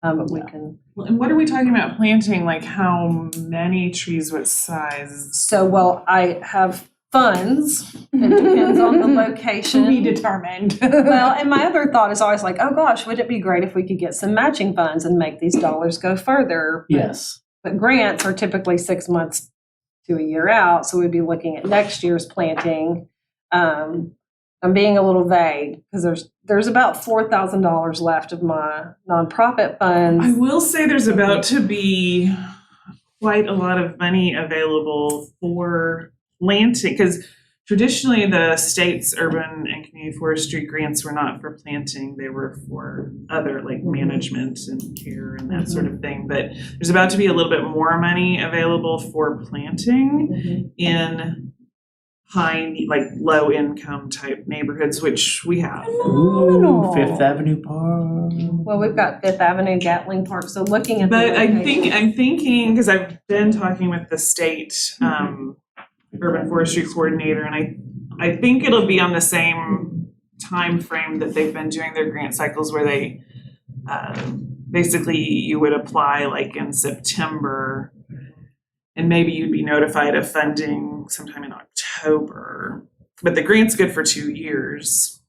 But we can. Well, and what are we talking about planting? Like how many trees, what size? So, well, I have funds. It depends on the location. To be determined. Well, and my other thought is always like, oh gosh, would it be great if we could get some matching funds and make these dollars go further? Yes. But grants are typically 6 months to a year out, so we'd be looking at next year's planting. I'm being a little vague because there's about $4,000 left of my nonprofit funds. I will say there's about to be quite a lot of money available for planting, because traditionally the state's urban and community forestry grants were not for planting, they were for other like management and care and that sort of thing. But there's about to be a little bit more money available for planting in high, like low income type neighborhoods, which we have. Ooh, Fifth Avenue Park. Well, we've got Fifth Avenue, Gatling Park, so looking at the But I'm location- thinking, because I've been talking with the state urban forestry coordinator, and I think it'll be on the same time frame that they've been doing their grant cycles, where they basically you would apply like in September, and maybe you'd be notified of funding sometime in October. But the grant's good for 2 years.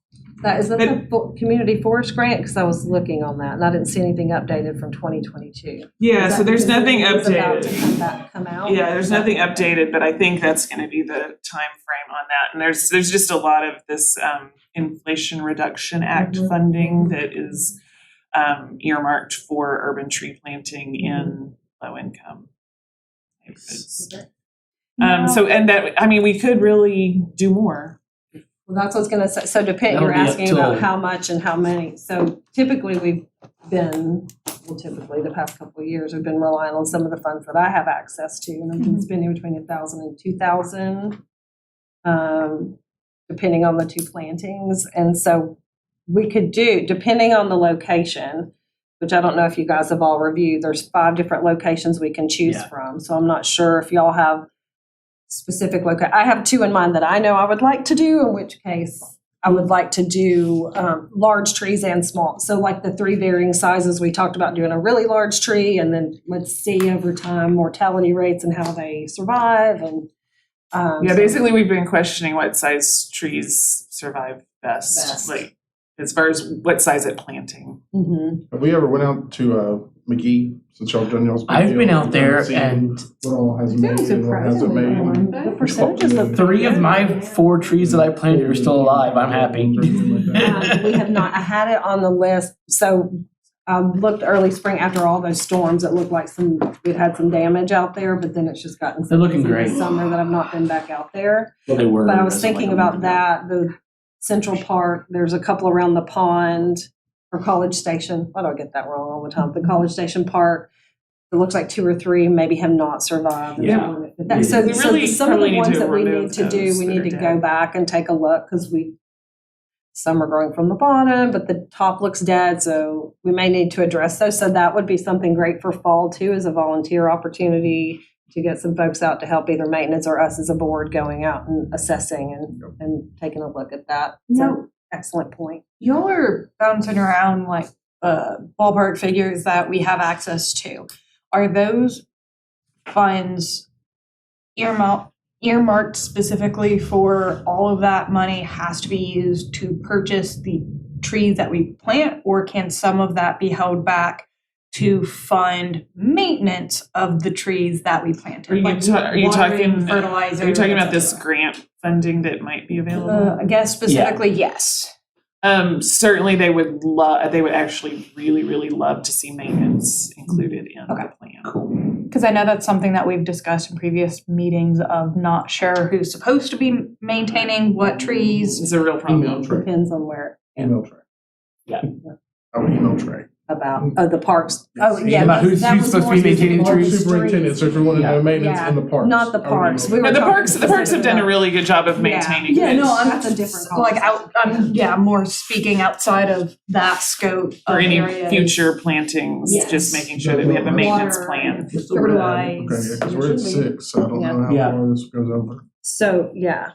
That is the community forest grant, because I was looking on that and I didn't see anything updated from 2022. Yeah, so there's nothing It's about to updated. come out. Yeah, there's nothing updated, but I think that's going to be the time frame on that. And there's just a lot of this Inflation Reduction Act funding that is earmarked for urban tree planting in low income neighborhoods. So, and that, I mean, we could really do more. Well, that's what I was gonna say. So That'll you're be up asking till- about how much and how many. So typically the past couple of years, we've been relying on some of the funds that I have access to, and I've been spending between 1,000 and 2,000, depending on the two plantings. And so we could do, depending on the location, which I don't know if you guys have all reviewed, there's 5 different locations we can choose Yeah. from. So I'm not sure if y'all have specific I have 2 in mind that I know I would like to do, in which case I would like to do large trees and small. So like the 3 varying sizes, we talked about doing a really large tree, and then let's see over time mortality rates and how they survive. And Yeah, basically we've been questioning what size trees survive best. Like as far as what size at planting. Mhm. Have we ever went out to McGee since y'all done y'all's? big I've deal? been out there See and what all has made and what hasn't made. The percentages look 3 of my 4 trees that I planted are still alive. I'm happy. we have not. I had it on the list. So I looked early spring after all those storms. It looked like it had some damage out there, but then it's just gotten. They're looking busy great. this summer that I've not been back out there. Well, they were. But I was as of, like, thinking a about month ago. that. The Central Park. There's a couple around the pond or College Station. Why do I get that wrong all the time? The College Station Park. it looks like 2 or 3 maybe have not survived. Yeah. So, We so really some of probably the need ones to that we need remove to do, those we that need are to dead. go back and take a look because some are growing from the bottom, but the top looks dead, so we may need to address those. So that would be something great for fall too, as a volunteer opportunity to get some folks out to help either maintenance or us as a board going out and assessing and taking a look at that. So excellent point. Y'all are bouncing around like ballpark figures that we have access to. Are those funds earmarked specifically for all of that money has to be used to purchase the trees that we plant, or can some of that be held back to fund maintenance of the trees that we planted? Are you Like talking, watering, fertilizer, are you talking about et this cetera? grant funding that might be available? I guess specifically, yes. Certainly they would actually really, really love to see maintenance included in the plan. Because I know that's something that we've discussed in previous meetings of not sure who's supposed to be maintaining what trees. It's a real problem. Email tray. Depends on where, Email tray. Yeah. Oh, email tray. about, the parks. Oh, yeah. About who's that was supposed to more be maintaining specific on trees? the Superintendent, so if you want to know maintenance Yeah. in the parks. Not the I would parks. email We were No, the talking parks have done a really good job of maintaining Yeah, it. no, I'm That's a different like I'm more speaking outside of that scope For of any areas. future plantings, Yes. just making sure that we have a maintenance Water. plan. Fertilize. Okay, yeah, because we're at 6, so I don't know Yeah. how far this goes over. So, yeah.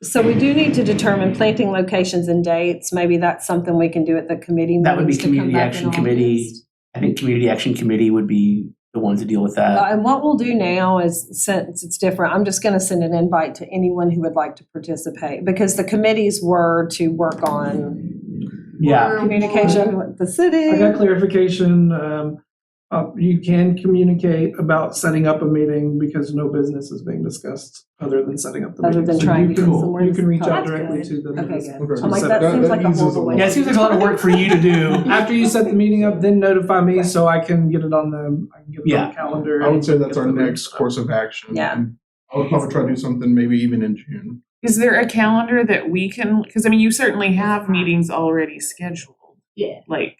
So we do need to determine planting locations and dates. Maybe that's something we can do at the committee That would be meetings to come Community back Action in Committee. August. I think Community Action Committee would be the ones to deal with that. And what we'll do now is, since it's different, I'm just going to send an invite to anyone who would like to participate, because the committees were to work on Yeah. communication with the I city. got clarification. You can communicate about setting up a meeting because no business is being discussed other than setting up the Other meeting. than So trying you to get can- somewhere You to can reach talk. out That's directly good. to them. Okay, Just- good. Okay. I'm like, So that seems like a eases horrible lot. way. Yeah, it seems like a lot of work for you to do. After you set the meeting up, then notify me so I can get it on I can get it on Yeah. the calendar. I would say that's Get our the next stuff. course of action. Yeah. And I'll probably try to do something maybe even in June. Is there a calendar that we can, because I mean, you certainly have meetings already scheduled. Yeah. Like,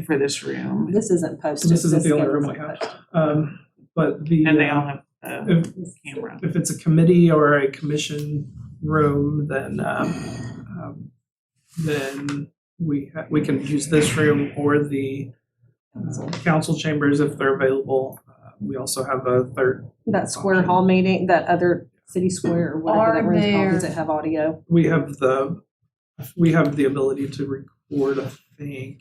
for this room, This isn't posted. This isn't the only room schedule's we not have. posted. But the. and they all have the If, camera. if it's a committee or a commission room, then we can use this room or the council chambers if they're available. We also have a third. That square hall meeting, that other city square or whatever that Are room's called, there- does it have audio? We have the ability to record, I think,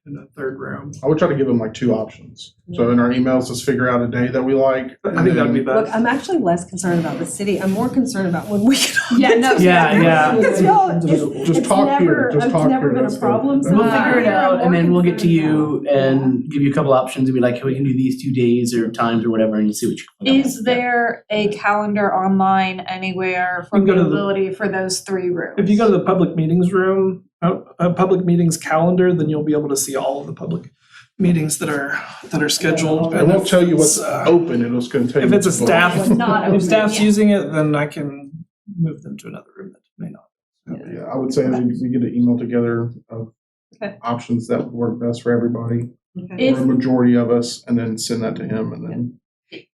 in a third room. I would try to give them like 2 options. So in our emails, let's figure out a day that we like. I think that'd be Look, best. I'm actually less concerned about the city. I'm more concerned about when we can all Yeah, get no, together. yeah. Because y'all, Just it's talk here, never, just it's talk never here, been that's a problem. the- So We'll We'll figure it I'm out more and then we'll get to you concerned about- and give you a couple options and be like, hey, we can do these 2 days or times or whatever and see what you can come up Is with. there a calendar online anywhere for You can go to the- availability for those 3 rooms? If you go to the public meetings room, a public meetings calendar, then you'll be able to see all of the public meetings that are scheduled. It won't tell you what's If it's, open, it's going to tell you. If it's a what's booked. staff, What's not if open, staff's yeah. using it, then I can move them to another room that may not. Yeah, I would say that we get an email together of Okay. options that would work best for everybody, Okay. or a majority of us, and then send that to him, and then.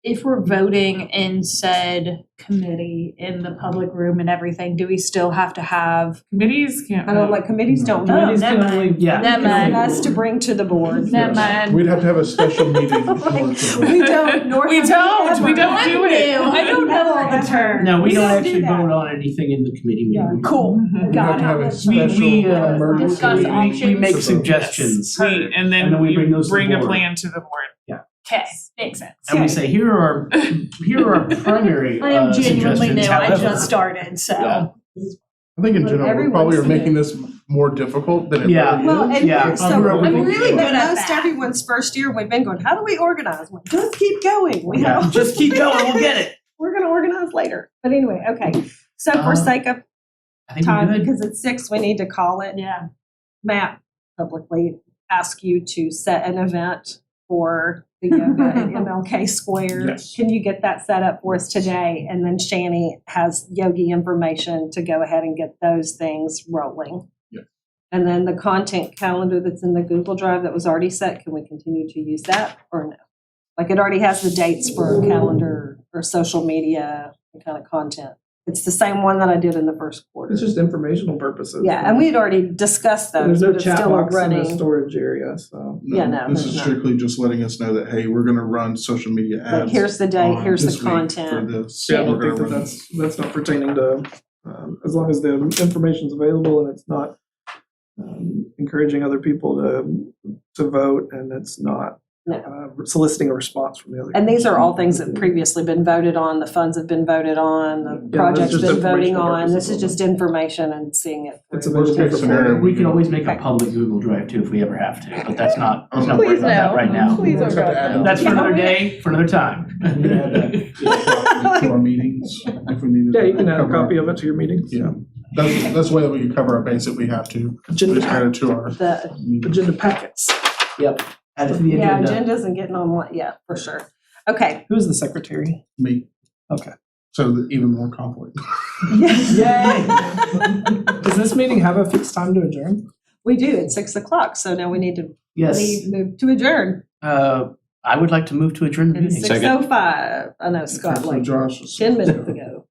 If we're voting in said committee in the public room and everything, do we still have to have? Committees can't. I don't, like, committees don't Oh, vote. Committees never can only- mind. Yeah. Never mind. That's to bring to the board. Never Yes. mind. We'd have to have a special meeting. in order to We vote. don't, nor We have don't. We ever. don't do it. I don't know all the terms. No, we don't don't actually do that. vote on anything in the committee meeting. Cool. We'd Got have to have a it. special we, emergency discuss meeting. options. We make to vote. suggestions And then we bring those to the bring a board. plan to the board. Okay, makes sense. and we say, here are our primary I am genuinely suggestions. new. I However- just started, so. Yeah. I think in general, we Everyone's probably are seen making this more difficult than it Yeah. really Well, is. and Yeah. so I'm really but good at most that. everyone's first year, we've been going, how do we organize? Well, just keep going. We Yeah, have, just keep going, we'll get it. we're going to organize later. But anyway, okay. So for sake of I think we're time, good. because it's 6, we need to call it. Yeah. Matt publicly ask you to set an event for the yoga at MLK Square. Yes. Can you get that set up for us today? And then Shani has yogi information to go ahead and get those things rolling. Yes. And then the content calendar that's in the Google Drive that was already set, can we continue to use that or no? Like it already has the dates for a calendar or social media kind of content. It's the same one that I did in the first quarter. It's just informational purposes. Yeah, and we had already discussed those, There's no but it's chat still box in the running. storage area, so. Yeah, no, This there's is not. strictly just letting us know that, hey, we're gonna run social media Like, ads. here's the date, on here's this the week content. For this. Yeah, I We're don't think gonna that run- that's not pertaining to, as long as the information's available and it's not encouraging other people to vote and it's not soliciting a response from the other. And these are all things that previously been voted on, the funds have been voted on, the Yeah, project's that's just been voting informational on. This is purposes just information and seeing it. It's through. a Worst case scenario, We can always make a Okay. public Google Drive too if we ever have to, but that's not, let's not worry Please about that no. right now. Please, oh Just have to add God. That's for another day, for another time. We can add that to our meetings if we needed. Yeah, you can add a cover copy our- of it to your meetings. Yeah, that's the way that we can cover our base if we have to. Agenda, Just add it to our The, meeting. agenda packets. Yep, add it to the yeah, agenda. agendas and getting on, yeah, for sure. Okay. Who's the secretary? Me. Okay. So that even more conflict. Yay! Does this meeting have a fixed time to adjourn? We do, it's 6:00, so now we need to Yes, move to adjourn. I would like to move to adjourn the It's meeting. 6:05. I know Scott, So like Josh is. 10 minutes ago.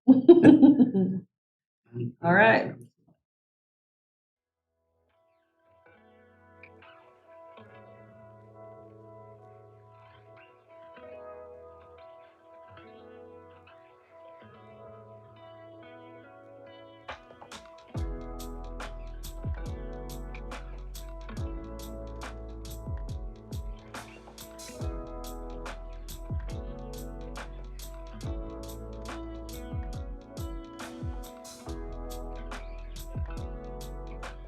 All right.